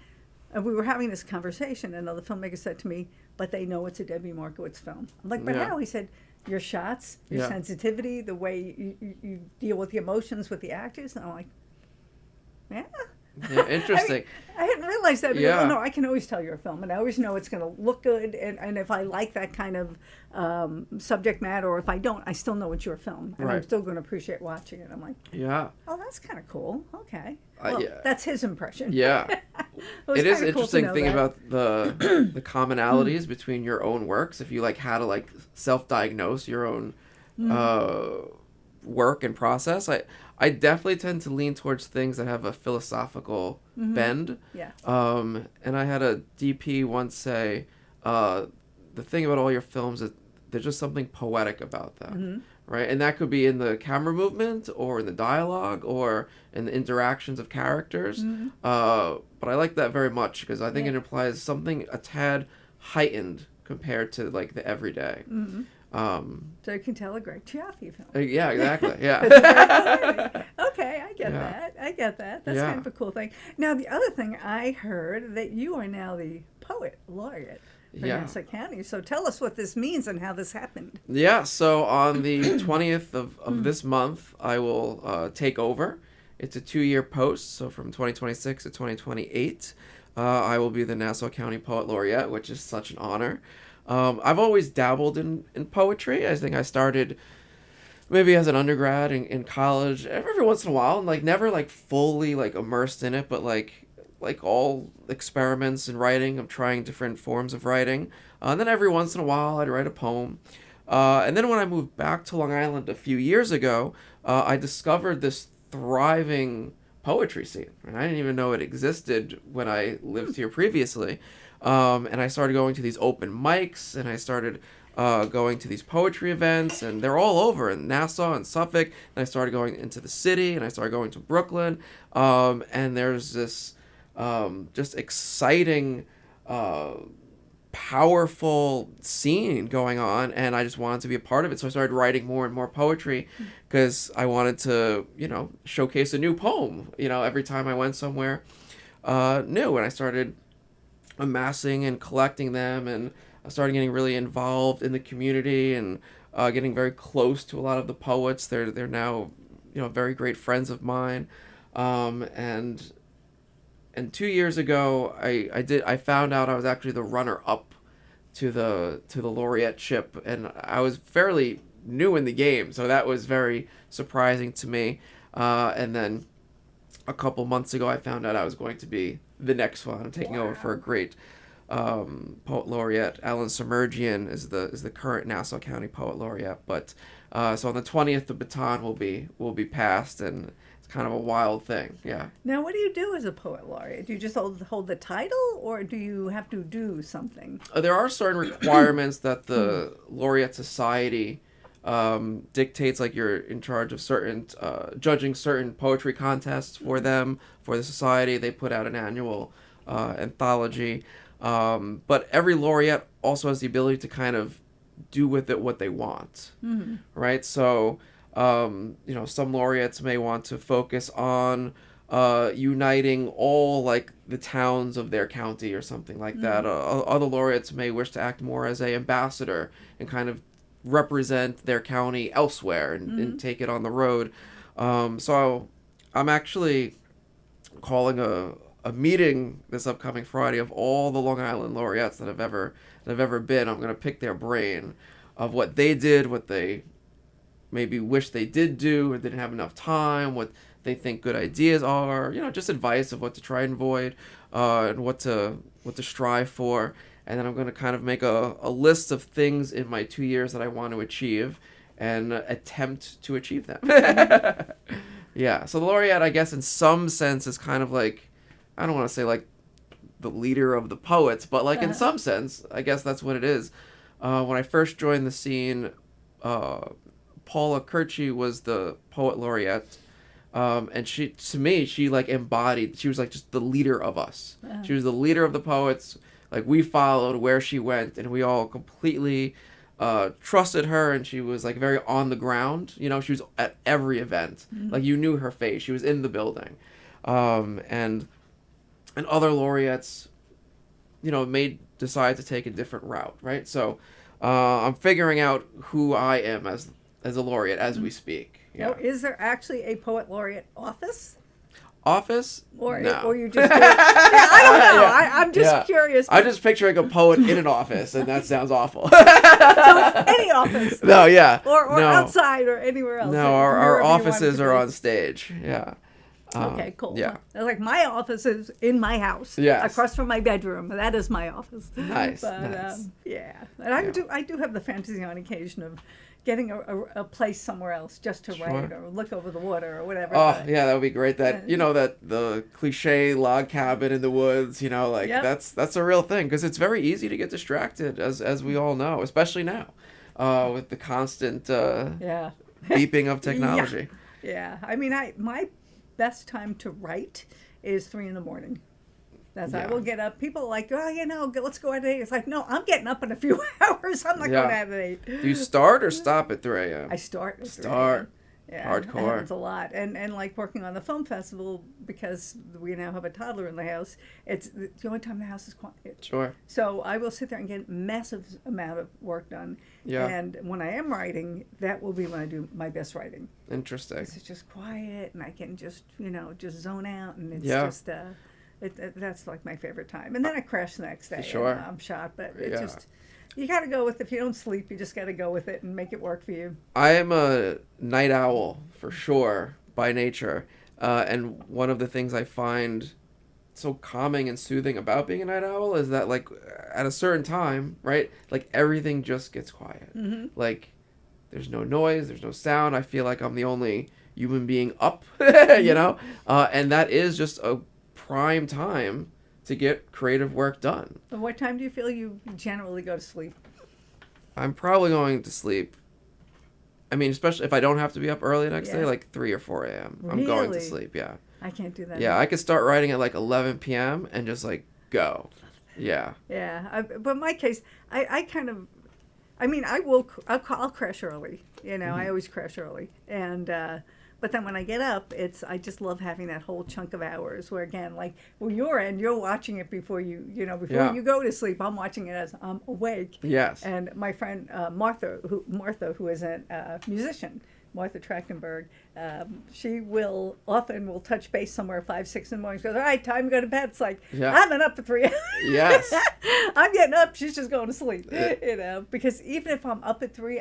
and we were having this conversation, and another filmmaker said to me, but they know it's a Debbie Markowitz film. I'm like, but how? He said, your shots, your sensitivity, the way you deal with the emotions with the actors. And I'm like, yeah. Yeah, interesting. I hadn't realized that. Because, no, I can always tell you're a film, and I always know it's going to look good. And if I like that kind of subject matter, or if I don't, I still know it's your film. And I'm still going to appreciate watching it. I'm like, oh, that's kind of cool. Okay. Well, that's his impression. Yeah. It is interesting cool thinking about the commonalities between your own works. If you like had to like self-diagnose your own work and process, I definitely tend to lean towards things that have a philosophical bend. Yeah. And I had a DP once say, the thing about all your films is there's just something poetic about them. Right? And that could be in the camera movement or in the dialogue or in the interactions of characters. But I like that very much because I think it implies something a tad heightened compared to like the everyday. So you can tell a Gregory Cioffi film. Yeah, exactly. Yeah. Okay, I get that. I get that. That's kind of a cool thing. Now, the other thing I heard that you are now the Poet Laureate for Nassau County. So tell us what this means and how this happened. Yeah, so on the 20th of this month, I will take over. It's a 2-year post, so from 2026 to 2028, I will be the Nassau County Poet Laureate, which is such an honor. I've always dabbled in poetry. I think I started maybe as an undergrad in college, every once in a while, and like never like fully like immersed in it, but like all experiments in writing of trying different forms of writing. And then every once in a while I'd write a poem. And then when I moved back to Long Island a few years ago, I discovered this thriving poetry scene. And I didn't even know it existed when I lived here previously. And I started going to these open mics, and I started going to these poetry events, and they're all over in Nassau and Suffolk. And I started going into the city, and I started going to Brooklyn. And there's this just exciting, powerful scene going on, and I just wanted to be a part of it. So I started writing more and more poetry because I wanted to, showcase a new poem, every time I went somewhere new. And I started amassing and collecting them, and I started getting really involved in the community and getting very close to a lot of the poets. They're now, very great friends of mine. And 2 years ago, I found out I was actually the runner-up to the laureateship, and I was fairly new in the game, so that was very surprising to me. And then a couple months ago, I found out I was going to be the next one. I'm taking over for a great poet laureate. Alan Semerjian is the current Nassau County Poet Laureate. But so on the 20th, the baton will be passed, and it's kind of a wild thing. Yeah. Now, what do you do as a poet laureate? Do you just hold the title, or do you have to do something? There are certain requirements that the Laureate Society dictates, like you're in charge of certain judging certain poetry contests for them, for the society. They put out an annual anthology, but every laureate also has the ability to kind of do with it what they want, right? So some laureates may want to focus on uniting all like the towns of their county or something like that. Other laureates may wish to act more as a ambassador and kind of represent their county elsewhere and take it on the road. So I'm actually calling a meeting this upcoming Friday of all the Long Island laureates that have ever been. I'm going to pick their brain of what they did, what they maybe wish they did do or didn't have enough time, what they think good ideas are, just advice of what to try and avoid, and what to strive for. And then I'm going to kind of make a list of things in my 2 years that I want to achieve and attempt to achieve them. Yeah, so the laureate, I guess, in some sense is kind of like, I don't want to say like the leader of the poets, but like in some sense, I guess that's what it is. When I first joined the scene, Paula Kirchie was the poet laureate. And she like embodied, she was like just the leader of us. She was the leader of the poets. Like, we followed where she went, and we all completely trusted her, and she was like very on the ground. She was at every event. Like, you knew her face. She was in the building. And other laureates, decide to take a different route, right? So I'm figuring out who I am as a laureate as we speak. Yeah. Now, is there actually a poet laureate office? Office? Or No. you're just I don't know. Yeah. I'm just curious. I'm just picturing a poet in an office, and that sounds awful. So it's any office. No, yeah. Or no. outside or anywhere else. No, our Wherever you want offices it to are be. on stage. Yeah. Okay, cool. Yeah. Like, my office is in my house. Yes. Across from my bedroom. That is my office. Nice, But, nice. yeah. And I do have the fantasy on occasion of getting a place somewhere else just to write or look over the water or whatever. Oh, but- yeah, that would be great. That that the cliche log cabin in the woods, like Yep. that's a real thing, because it's very easy to get distracted, as we all know, especially now, with the constant Yeah. beeping of technology. Yeah. I mean, my best time to write is 3 a.m. That's I Yeah. will get up. People are like, let's go at 8. It's like, no, I'm getting up in a few hours. I'm not Yeah. going at 8. Do you start or stop at 3 a.m.? I start. At 3 Start. a.m. Yeah, Hardcore. That happens a lot. And like working on the film festival, because we now have a toddler in the house, it's the only time the house is quiet. Sure. So I will sit there and get a massive amount of work done. Yeah. And when I am writing, that will be when I do my best writing. Interesting. It's just quiet, and I can just, just zone out, and it's Yeah. just, that's like my favorite time. And then I crash the next day. Sure. And I'm shot, but it's Yeah. just, you got to go with, if you don't sleep, you just got to go with it and make it work for you. I am a night owl for sure by nature, and one of the things I find so calming and soothing about being a night owl is that, like, at a certain time, right, like, everything just gets quiet. Like, there's no noise, there's no sound. I feel like I'm the only human being up, and that is just a prime time to get creative work done. But what time do you feel you generally go to sleep? I'm probably going to sleep. I mean, especially if I don't have to be up early the next day, Yeah. like 3 or 4 a.m. I'm going to Really? sleep, yeah. I can't do that. Yeah, I could start writing at like 11 p.m. and just like go. Yeah. Yeah, but in my case, I kind of, I mean, I'll crash early. I always crash early, and but then when I get up, I just love having that whole chunk of hours where, again, like, you're watching it before Yeah. you go to sleep. I'm watching it as I'm awake. Yes. And my friend Martha, who is a musician, Martha Trachtenberg, she will touch base somewhere 5, 6 in the morning. She goes, all right, time to go to bed. It's like, Yeah. I've been up for 3 hours. Yes. I'm getting up. She's just going to sleep. Because even if I'm up at 3,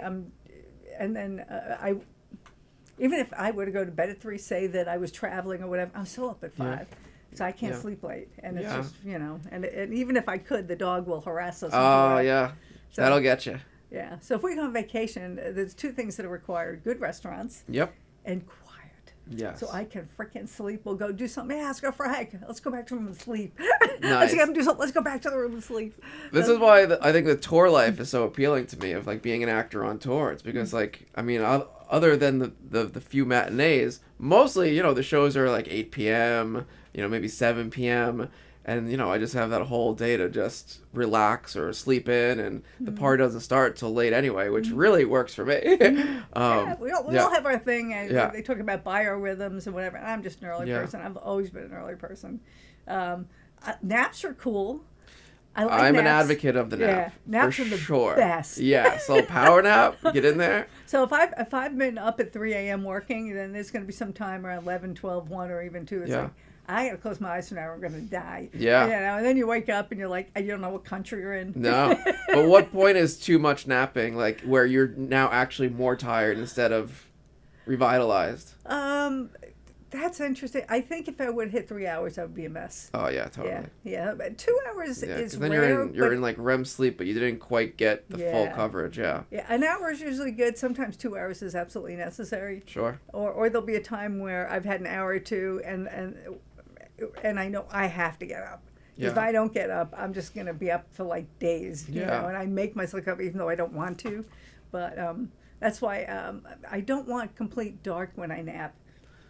even if I were to go to bed at 3, say that I was traveling or whatever, I'm still up at 5. So I can't Yeah. sleep late. And it's Yeah. just, and even if I could, the dog will harass us. Oh, yeah. So- That'll get you. Yeah. So if we go on vacation, there's 2 things that are required: good restaurants Yep. and quiet. Yes. So I can frickin' sleep. We'll go do something. Yeah, let's go for a hike. Let's go back to the room and sleep. Nice. Let's go back to the room and sleep. This is why I think the tour life is so appealing to me, of like being an actor on tour. It's because, like, I mean, other than the few matinees, mostly, the shows are like 8 p.m., maybe 7 p.m., and, I just have that whole day to just relax or sleep in, and the party doesn't start till late anyway, which really works for me. Yeah, we all have our thing. And Yeah. They talk about biorhythms and whatever. And I'm just an early Yeah. person. I've always been an early person. Naps are cool. I like I'm an naps. advocate of the nap. Yeah, naps for are the sure. best. Yeah, so power nap, get in there. So if I've been up at 3 a.m. working, then there's going to be some time around 11, 12, 1, or even 2. It's Yeah. like, I gotta close my eyes for now. I'm gonna die. Yeah. You know, and then you wake up and you're like, you don't know what country you're in. No. But what point is too much napping? Like where you're now actually more tired instead of revitalized? That's interesting. I think if I would hit 3 hours, I would be a mess. Oh yeah, totally. Yeah. But 2 hours Yeah, is 'cause then rare. you're in like REM sleep, but you didn't quite get the full Yeah. coverage. Yeah. Yeah, an hour is usually good. Sometimes 2 hours is absolutely necessary. Sure. Or there'll be a time where I've had an hour or two, and I know I have to get up. If Yeah. I don't get up, I'm just gonna be up for like days. You Yeah. know, and I make myself up even though I don't want to. But that's why I don't want complete dark when I nap.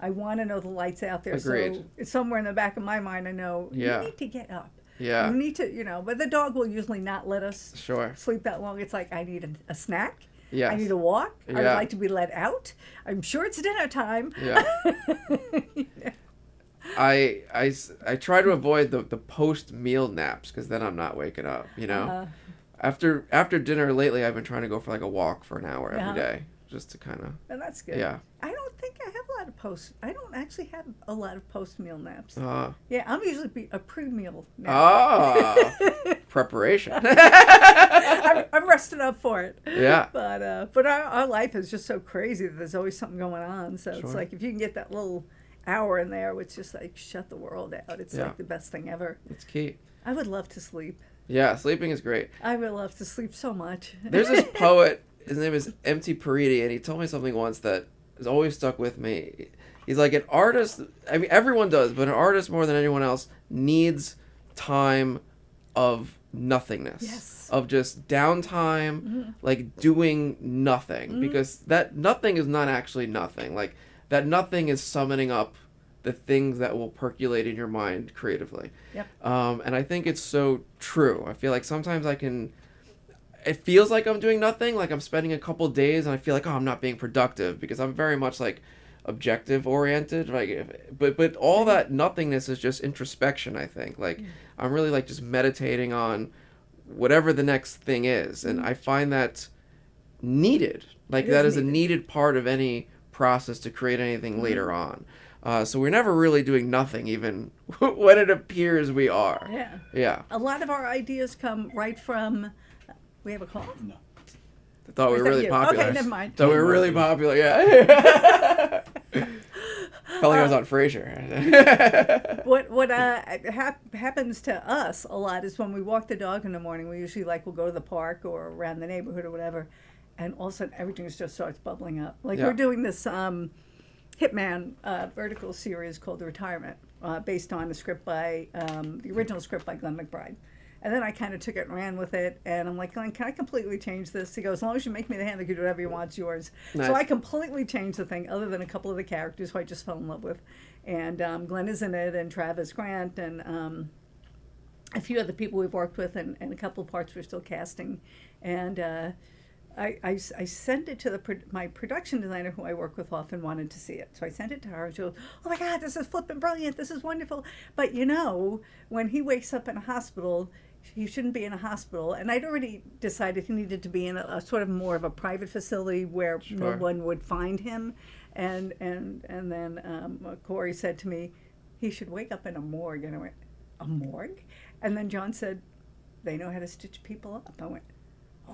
I want to know the light's out there. Agreed. So somewhere in the back of my mind, I know Yeah. you need to get up. Yeah. You need to, but the dog will usually not let us Sure. sleep that long. It's like I need a snack. Yes. I need a walk. I would Yeah. like to be let out. I'm sure it's dinner time. Yeah. I try to avoid the post meal naps because then I'm not waking up. After dinner lately, I've been trying to go for like a walk for an hour every day, just to kind of. And that's good. Yeah. I don't think I have a lot of I don't actually have a lot of post meal naps. Ah. Yeah, I'm usually a pre meal nap. Ah. Preparation. I'm rested up for it. Yeah. But our life is just so crazy that there's always something going on. So it's Sure. like if you can get that little hour in there, which just like shut the world out. It's Yeah. like the best thing ever. It's key. I would love to sleep. Yeah, sleeping is great. I would love to sleep so much. There's this poet, his name is M.T. Paridi, and he told me something once that has always stuck with me. He's like, an artist, I mean, everyone does, but an artist more than anyone else needs time of nothingness. Yes. Of just downtime, like doing nothing. Because that nothing is not actually nothing. Like, that nothing is summoning up the things that will percolate in your mind creatively. Yep. And I think it's so true. I feel like sometimes it feels like I'm doing nothing, like I'm spending a couple days and I feel like, oh, I'm not being productive because I'm very much like objective oriented. Like, but all that nothingness is just introspection, I think. Like, I'm really like just meditating on whatever the next thing is. And I find that needed. Like, that is a needed part of any process to create anything later on. So we're never really doing nothing, even when it appears we are. Yeah. Yeah. A lot of our ideas come right from. We have a call? No. I thought we Is were that really you? popular. Okay, never mind. Thought we were really popular, yeah. Felt like I was on Frasier. What happens to us a lot is when we walk the dog in the morning, we usually we'll go to the park or around the neighborhood or whatever, and all of a sudden everything just starts bubbling up. Like Yeah. we're doing this Hitman vertical series called The Retirement, based on the script by the original script by Glenn McBride. And then I kind of took it and ran with it, and I'm like, Glenn, can I completely change this? He goes, as long as you make me the hand, I can do whatever you want, it's yours. Nice. So I completely changed the thing, other than a couple of the characters who I just fell in love with. And Glenn is in it, and Travis Grant, and a few other people we've worked with, and a couple of parts we're still casting. And I sent it to my production designer, who I work with often, wanted to see it. So I sent it to her, and she goes, oh my God, this is flippin' brilliant, this is wonderful. But when he wakes up in a hospital, he shouldn't be in a hospital. And I'd already decided he needed to be in a sort of more of a private facility where no one would find him. And then Corey said to me, he should wake up in a morgue. And I went, a morgue? And then John said, they know how to stitch people up. I went,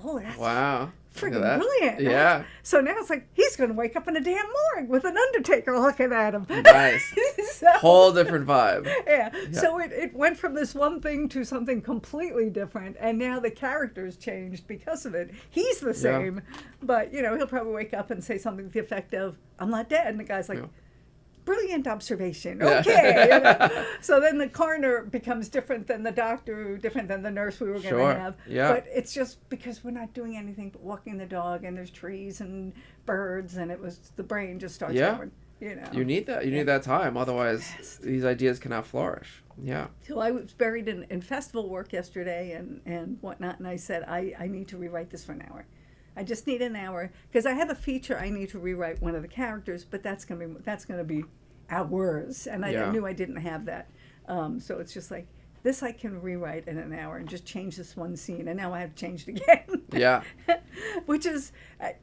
oh, that's Wow. freaking brilliant. Yeah. So now it's like, he's going to wake up in a damn morgue with an undertaker looking at him. Nice. So- Whole different vibe. yeah. So it went from this one thing to something completely different, and now the character's changed because of it. He's the same, but he'll probably wake up and say something to the effect of, I'm not dead, and the guy's like, brilliant observation. Okay. So then the coroner becomes different than the doctor, different than the nurse we were going to have. Yeah. But it's just because we're not doing anything but walking the dog, and there's trees and birds, and the brain just starts going. You need that. You need that time. Otherwise, these ideas cannot flourish. Yeah. So I was buried in festival work yesterday and whatnot, and I said, I need to rewrite this for an hour. I just need an hour, because I have a feature I need to rewrite one of the characters, but that's gonna be hours, and I knew I didn't have that. So it's just like, this I can rewrite in an hour and just change this one scene, and now I have to change it again. Yeah. Which is,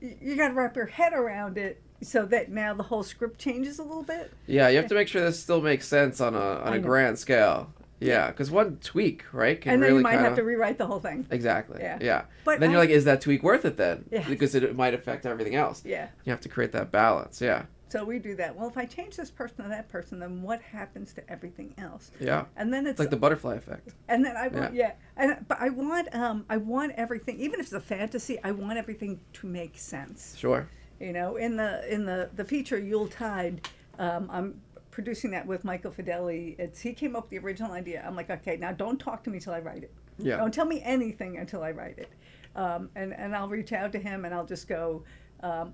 you got to wrap your head around it, so that now the whole script changes a little bit. Yeah, you have to make sure this still makes sense on a know. grand scale. Yeah, because one tweak, right, can And then really you might kinda... have to rewrite the whole thing. Exactly. Yeah. Yeah. But And then you're like, is that tweak worth it then? Yes. Because it might affect everything else. Yeah. You have to create that balance. Yeah. So we do that. Well, if I change this person to that person, then what happens to everything else? Yeah. And then It's like the butterfly effect. And then I want, but I want everything, even if it's a fantasy, I want everything to make sense. Sure. You know, in the feature Wyld Syde, I'm producing that with Michael Fideli. He came up with the original idea. I'm like, okay, now don't talk to me till I write it. Yeah. Don't tell me anything until I write it. And I'll reach out to him and I'll just go,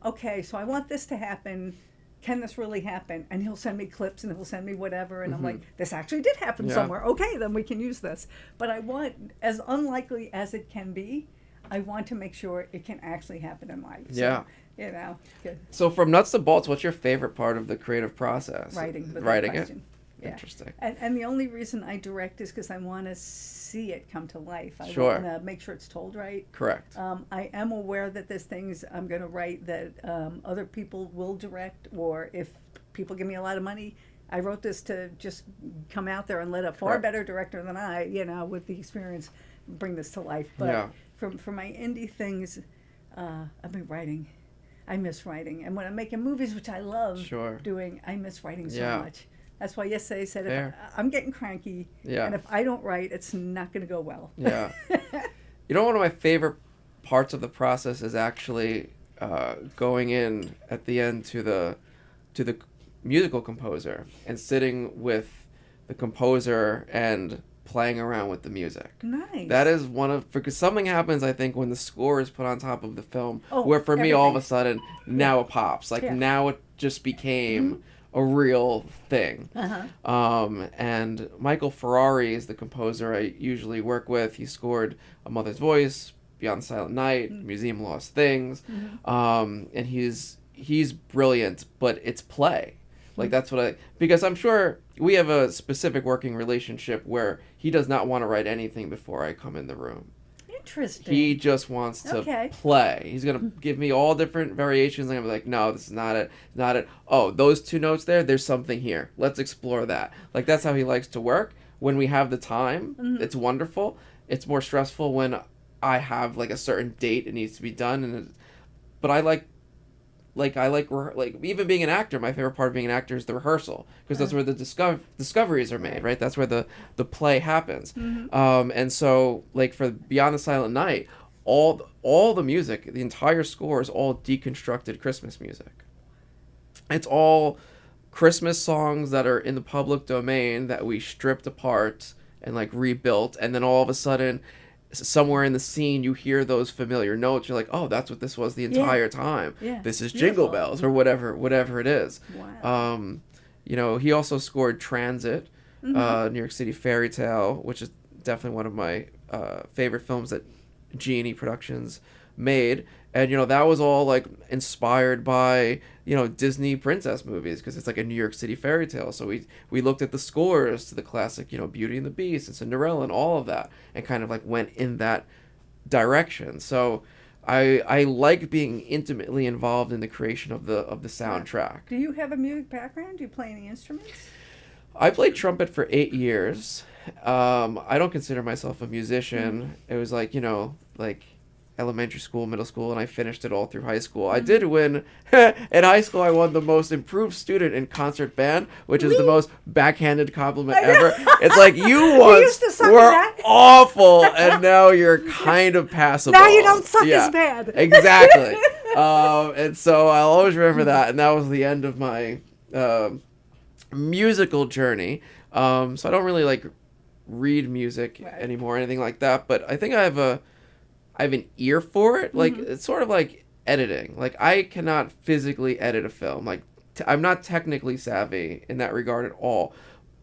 okay, so I want this to happen. Can this really happen? And he'll send me clips and he'll send me whatever. And I'm like, this actually did happen Yeah. somewhere. Okay, then we can use this. But I want, as unlikely as it can be, I want to make sure it can actually happen in life. So, Yeah. you know, good. So from nuts to bolts, what's your favorite part of the creative process? Writing. without Writing it? question. Yeah. Interesting. And the only reason I direct is because I want to see it come to life. I Sure. want to make sure it's told right. Correct. I am aware that there's things I'm going to write that other people will direct, or if people give me a lot of money, I wrote this to just come out there and let a far Correct. better director than I, you know, with the experience, bring this to life. But Yeah. for my indie things, I've been writing. I miss writing. And when I'm making movies, which I love Sure. doing, I miss writing so Yeah. much. That's why yesterday I said, if Fair. I'm getting cranky, Yeah. and if I don't write, it's not going to go well. Yeah. You know, one of my favorite parts of the process is actually going in at the end to the musical composer and sitting with the composer and playing around with the music. Nice. That is one of, because something happens, I think, when the score is put on top of the film, Oh, where for me, all of a everything. sudden, now it pops. Like, Yeah. now it just became a real thing. Uh-huh. And Michael Ferrari is the composer I usually work with. He scored A Mother's Voice, Beyond the Silent Night, Museum of Lost Things. And he's brilliant, but it's play. Like, that's what because I'm sure we have a specific working relationship where he does not want to write anything before I come in the room. Interesting. He just wants to Okay. play. He's going to give me all different variations. And I'm like, no, this is not it. Not it. Oh, those two notes there's something here. Let's explore that. Like, that's how he likes to work. When we have the time, it's wonderful. It's more stressful when I have, like, a certain date it needs to be done. But I like even being an actor, my favorite part of being an actor is the rehearsal, because that's where the discoveries are made, right? That's where the play happens. And so, like, for Beyond the Silent Night, all the music, the entire score is all deconstructed Christmas music. It's all Christmas songs that are in the public domain that we stripped apart and, like, rebuilt, and then all of a sudden, somewhere in the scene you hear those familiar notes. You're like, oh, that's what this was the entire time. Yeah. This is Beautiful. Jingle Bells or whatever it is. Wow. You know, he also scored Transit, New York City Fairy Tale, which is definitely one of my favorite films that G&E Productions made. And, you know, that was all, like, inspired by, you know, Disney princess movies, because it's like a New York City fairy tale. So we looked at the scores to the classic, you know, Beauty and the Beast and Cinderella and all of that, and kind of, like, went in that direction. So I like being intimately involved in the creation of the soundtrack. Do you have a music background? Do you play any instruments? I played trumpet for 8 years. I don't consider myself a musician. It was like, you know, like elementary school, middle school, and I finished it all through high school. I did win, in high school I won the most improved student in concert band, which is the most backhanded compliment ever. It's like, you once used to suck at were that. awful, and now you're kind of passable. Now you don't suck as bad. Exactly. And so I'll always remember that, and that was the end of my musical journey. So I don't really, like, read music anymore or anything like that, but I think I have an ear for it. Like, it's sort of like editing. Like, I cannot physically edit a film. Like, I'm not technically savvy in that regard at all,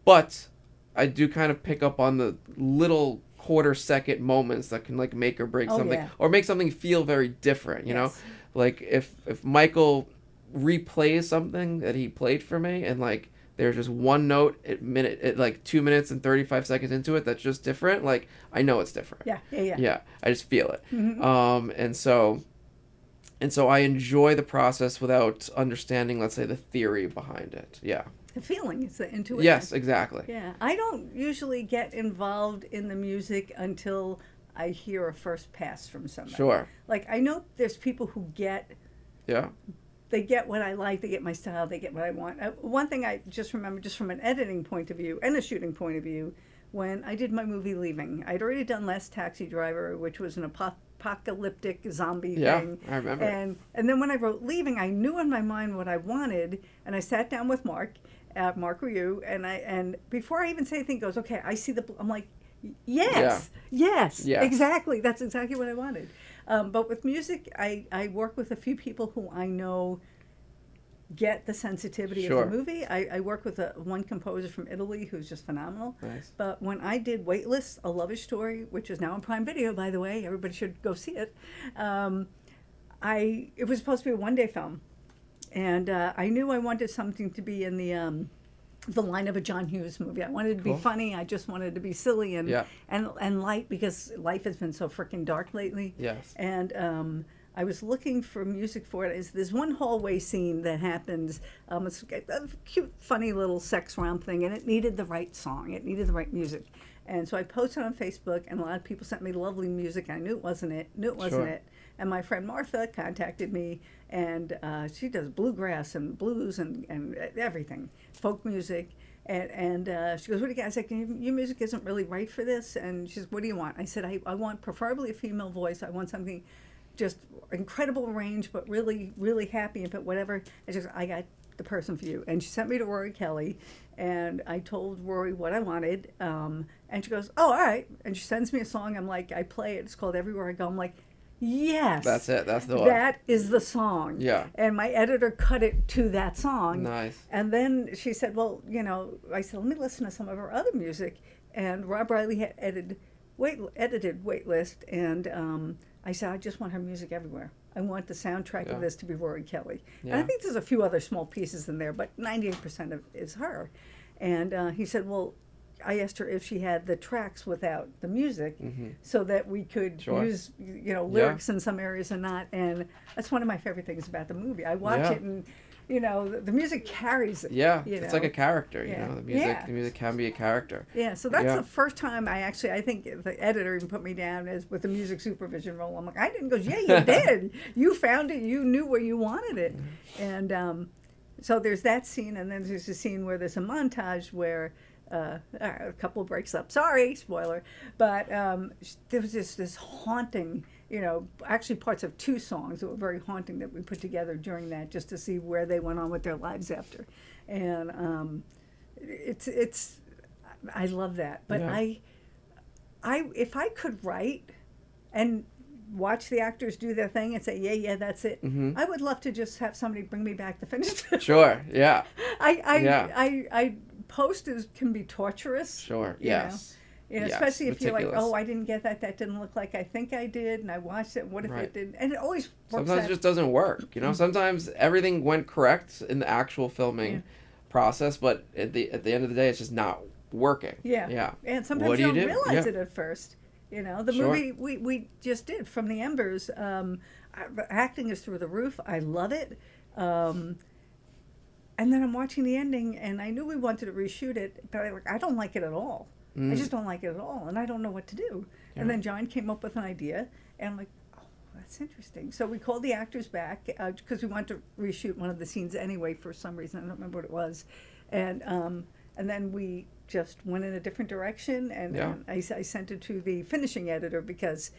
but I do kind of pick up on the little quarter-second moments that can, like, make or break something, or make something feel very different, you know? Like, if Michael replays something that he played for me, and, like, there's just one note at like 2 minutes and 35 seconds into it that's just different, like, I know it's different. Yeah. Yeah, I just feel it. And so And so I enjoy the process without understanding, let's say, the theory behind it. Yeah. The feeling, it's the intuition. Yes, exactly. Yeah, I don't usually get involved in the music until I hear a first pass from somebody. Sure. Like, I know there's people who get Yeah. they get what I like, they get my style, they get what I want. One thing I just remember, just from an editing point of view and a shooting point of view, when I did my movie Leaving, I'd already done Last Taxi Driver, which was an apocalyptic zombie thing. I remember. And then when I wrote Leaving, I knew in my mind what I wanted, and I sat down with Mark Ryu, and before I even say anything, he goes, okay, I see I'm like, yes, exactly. That's exactly what I wanted. But with music, I work with a few people who I know get the sensitivity Sure. of the movie. I work with one composer from Italy who's just phenomenal. Nice. But when I did Waitlist, A Lovish Story, which is now on Prime Video, by the way, everybody should go see it. It was supposed to be a one-day film. And I knew I wanted something to be in the line of a John Hughes movie. I wanted it to be funny. I just wanted it to be silly and light, because life has been so freaking dark lately. Yes. And I was looking for music for it. There's one hallway scene that happens. It's a cute, funny little sex romp thing, and it needed the right song. It needed the right music. And so I posted on Facebook, and a lot of people sent me lovely music. I knew it wasn't it. Sure. And my friend Martha contacted me, and she does bluegrass and blues and everything, folk music. And she goes, what do you got? I said, your music isn't really right for this. And she says, what do you want? I said, I want preferably a female voice. I want something just incredible range, but really, really happy. But whatever. And she goes, I got the person for you. And she sent me to Rory Kelly. And I told Rory what I wanted. And she goes, oh, all right. And she sends me a song. I'm like, I play it. It's called Everywhere I Go. I'm like, yes. That's it. That's the one. That is the song. Yeah. And my editor cut it to that song. Nice. And then she said, well, I said, let me listen to some of her other music. And Rob Riley had edited Waitlist. And I said, I just want her music everywhere. I want the soundtrack of this to be Rory Kelly. Yeah. And I think there's a few other small pieces in there, but 98% of it is her. And he said, well, I asked her if she had the tracks without the music, so that we could use, lyrics in some areas and not. And that's one of my favorite things about the movie. I watch it, and the music carries it. Yeah, it's like a character. Yeah. The music can be a character. Yeah, so that's the first time I think the editor even put me down as with the music supervision role. I'm like, I didn't go, yeah, you did. You found it. You knew where you wanted it. And so there's that scene, and then there's a scene where there's a montage where a couple breaks up. Sorry, spoiler. But there was this haunting, actually parts of two songs that were very haunting that we put together during that, just to see where they went on with their lives after. And it's I love that. But I if I could write and watch the actors do their thing and say, yeah, that's it. I would love to just have somebody bring me back the finished film. Sure. Yeah. I posters can be torturous. Sure. Yes. Yes, especially if you're like, meticulous. oh, I didn't get that. That didn't look like I think I did, and I watched it. What if it didn't? And it always works. Sometimes it just doesn't work. Sometimes everything went correct in the actual filming process, but at the end of the day, it's just not working. Yeah. Yeah. And sometimes What you do don't you do? realize Yeah. it at first. The Sure. movie we just did, From the Embers. The acting is through the roof. I love it. And then I'm watching the ending, and I knew we wanted to reshoot it, but I don't like it at all. I just don't like it at all, and I don't know what to do. Yeah. And then John came up with an idea, and I'm like, oh, that's interesting. So we called the actors back, because we wanted to reshoot one of the scenes anyway for some reason. I don't remember what it was. And then we just went in a different direction, and I sent it to the finishing editor, because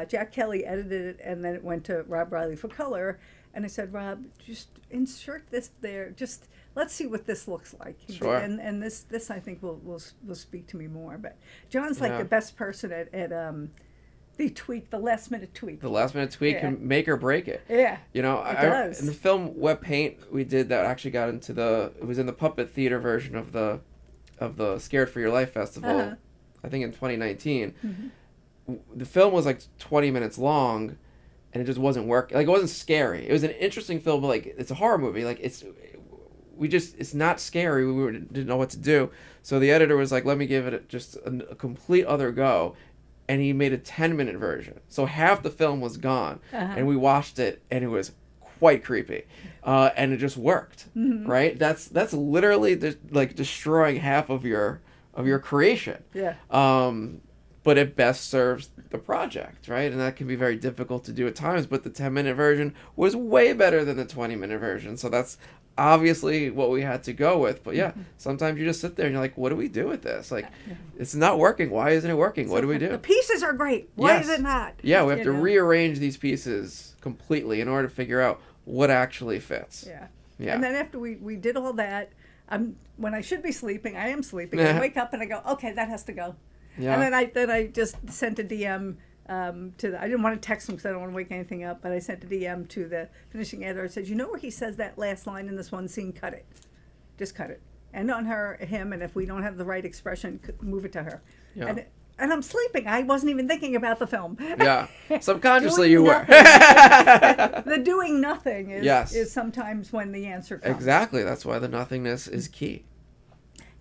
Jack Kelly edited it, and then it went to Rob Riley for color. And I said, Rob, just insert this there. Just let's see what this looks like. Sure. And this I think will speak to me more. But John's like the best person at the last minute tweak. The last minute tweak can make or break it. Yeah. It does. In the film Wet Paint we did that actually got into it was in the puppet theater version of the Scared for Your Life festival, I think in 2019. The film was like 20 minutes long, and it just wasn't working. Like, it wasn't scary. It was an interesting film, but like, it's a horror movie. Like, it's not scary. We didn't know what to do. So the editor was like, let me give it just a complete other go. and he made a 10-minute version. So half the film was gone, and we watched it, and it was quite creepy, and it just worked. Right? That's literally like destroying half of your creation. Yeah. But it best serves the project, right? And that can be very difficult to do at times, but the 10-minute version was way better than the 20-minute version. So that's obviously what we had to go with. But yeah, sometimes you just sit there and you're like, what do we do with this? Like, it's not working. Why isn't it working? What do we do? The pieces are great. Why is it not? Yeah, we have to know? rearrange these pieces completely in order to figure out what actually fits. Yeah. Yeah. And then after we did all that, when I should be sleeping, I am sleeping. I wake up and I go, okay, that has to go. Yeah. And then I just sent a DM I didn't want to text him because I don't want to wake anything up, but I sent a DM to the finishing editor. I said, you know where he says that last line in this one scene? Cut it. Just cut it. And on him, and if we don't have the right expression, move it to her. Yeah. And I'm sleeping. I wasn't even thinking about the film. Yeah. Subconsciously you were. The doing nothing is sometimes when the answer comes. Exactly. That's why the nothingness is key.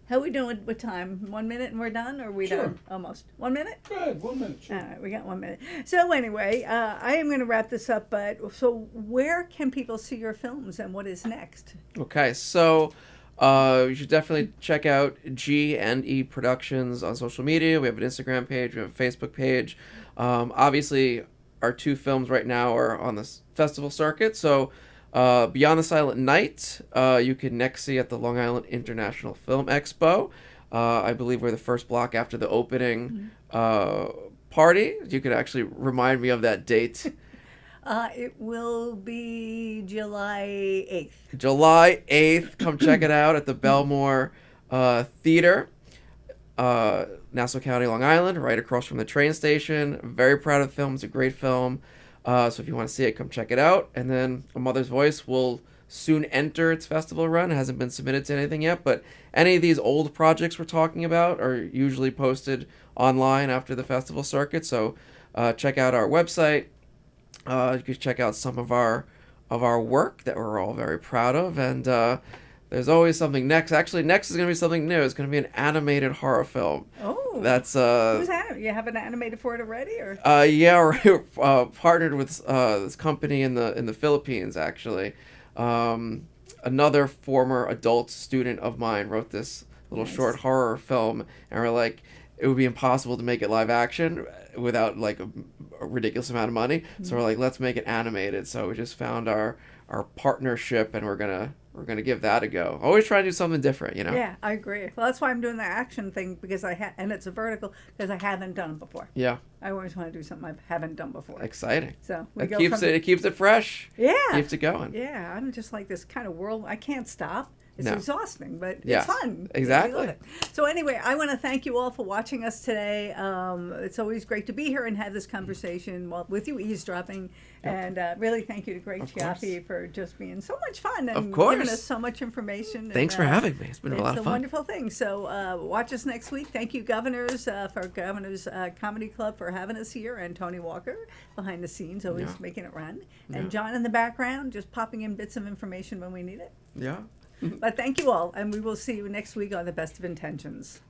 How are we doing with time? 1 minute and we're done? Or are we done? Almost. 1 minute? Good, 1 minute, sure. All right, we got 1 minute. So anyway, I am going to wrap this up, but so where can people see your films and what is next? Okay, so you should definitely check out G&E Productions on social media. We have an Instagram page, we have a Facebook page. Obviously, our 2 films right now are on the festival circuit, so Beyond the Silent Night, you can next see at the Long Island International Film Expo. I believe we're the first block after the opening party. You could actually remind me of that date. It will be July 8th. July 8th. Come check it out at the Belmore Theater, Nassau County, Long Island, right across from the train station. I'm very proud of the film. It's a great film. So if you want to see it, come check it out. And then A Mother's Voice will soon enter its festival run. It hasn't been submitted to anything yet, but any of these old projects we're talking about are usually posted online after the festival circuit. So check out our website. You can check out some of our work that we're all very proud of. And there's always something next. Actually, next is going to be something new. It's going to be an animated horror film. Oh. That's Who's that? You have an animated for it already, or? Yeah, we're partnered with this company in the Philippines. Actually, another former adult student of mine wrote this little short horror film, and we're like, it would be impossible to make it live action without like a ridiculous amount of money. So we're like, let's make it animated. So we just found our partnership, and we're gonna give that a go. Always try to do something different, you know. Yeah, I agree. Well, that's why I'm doing the action thing, because and it's a vertical, because I haven't done it before. Yeah. I always want to do something I haven't done before. Exciting. So it keeps it fresh. Yeah. Keeps it going. Yeah, I'm just like this kind of world. I can't stop. It's No. exhausting, but Yes, it's fun. exactly. I love it. So anyway, I want to thank you all for watching us today. It's always great to be here and have this conversation with you eavesdropping. And really thank you to Greg Cioffi for just being so much fun and giving us so much information. Thanks for having me. It's been a lot of fun. It's a wonderful thing. So watch us next week. Thank you, Governors, for Governors Comedy Club for having us here, and Tony Walker behind the scenes, always making it run. And John in the background, just popping in bits of information when we need it. Yeah. But thank you all, and we will see you next week on The Best of Intentions.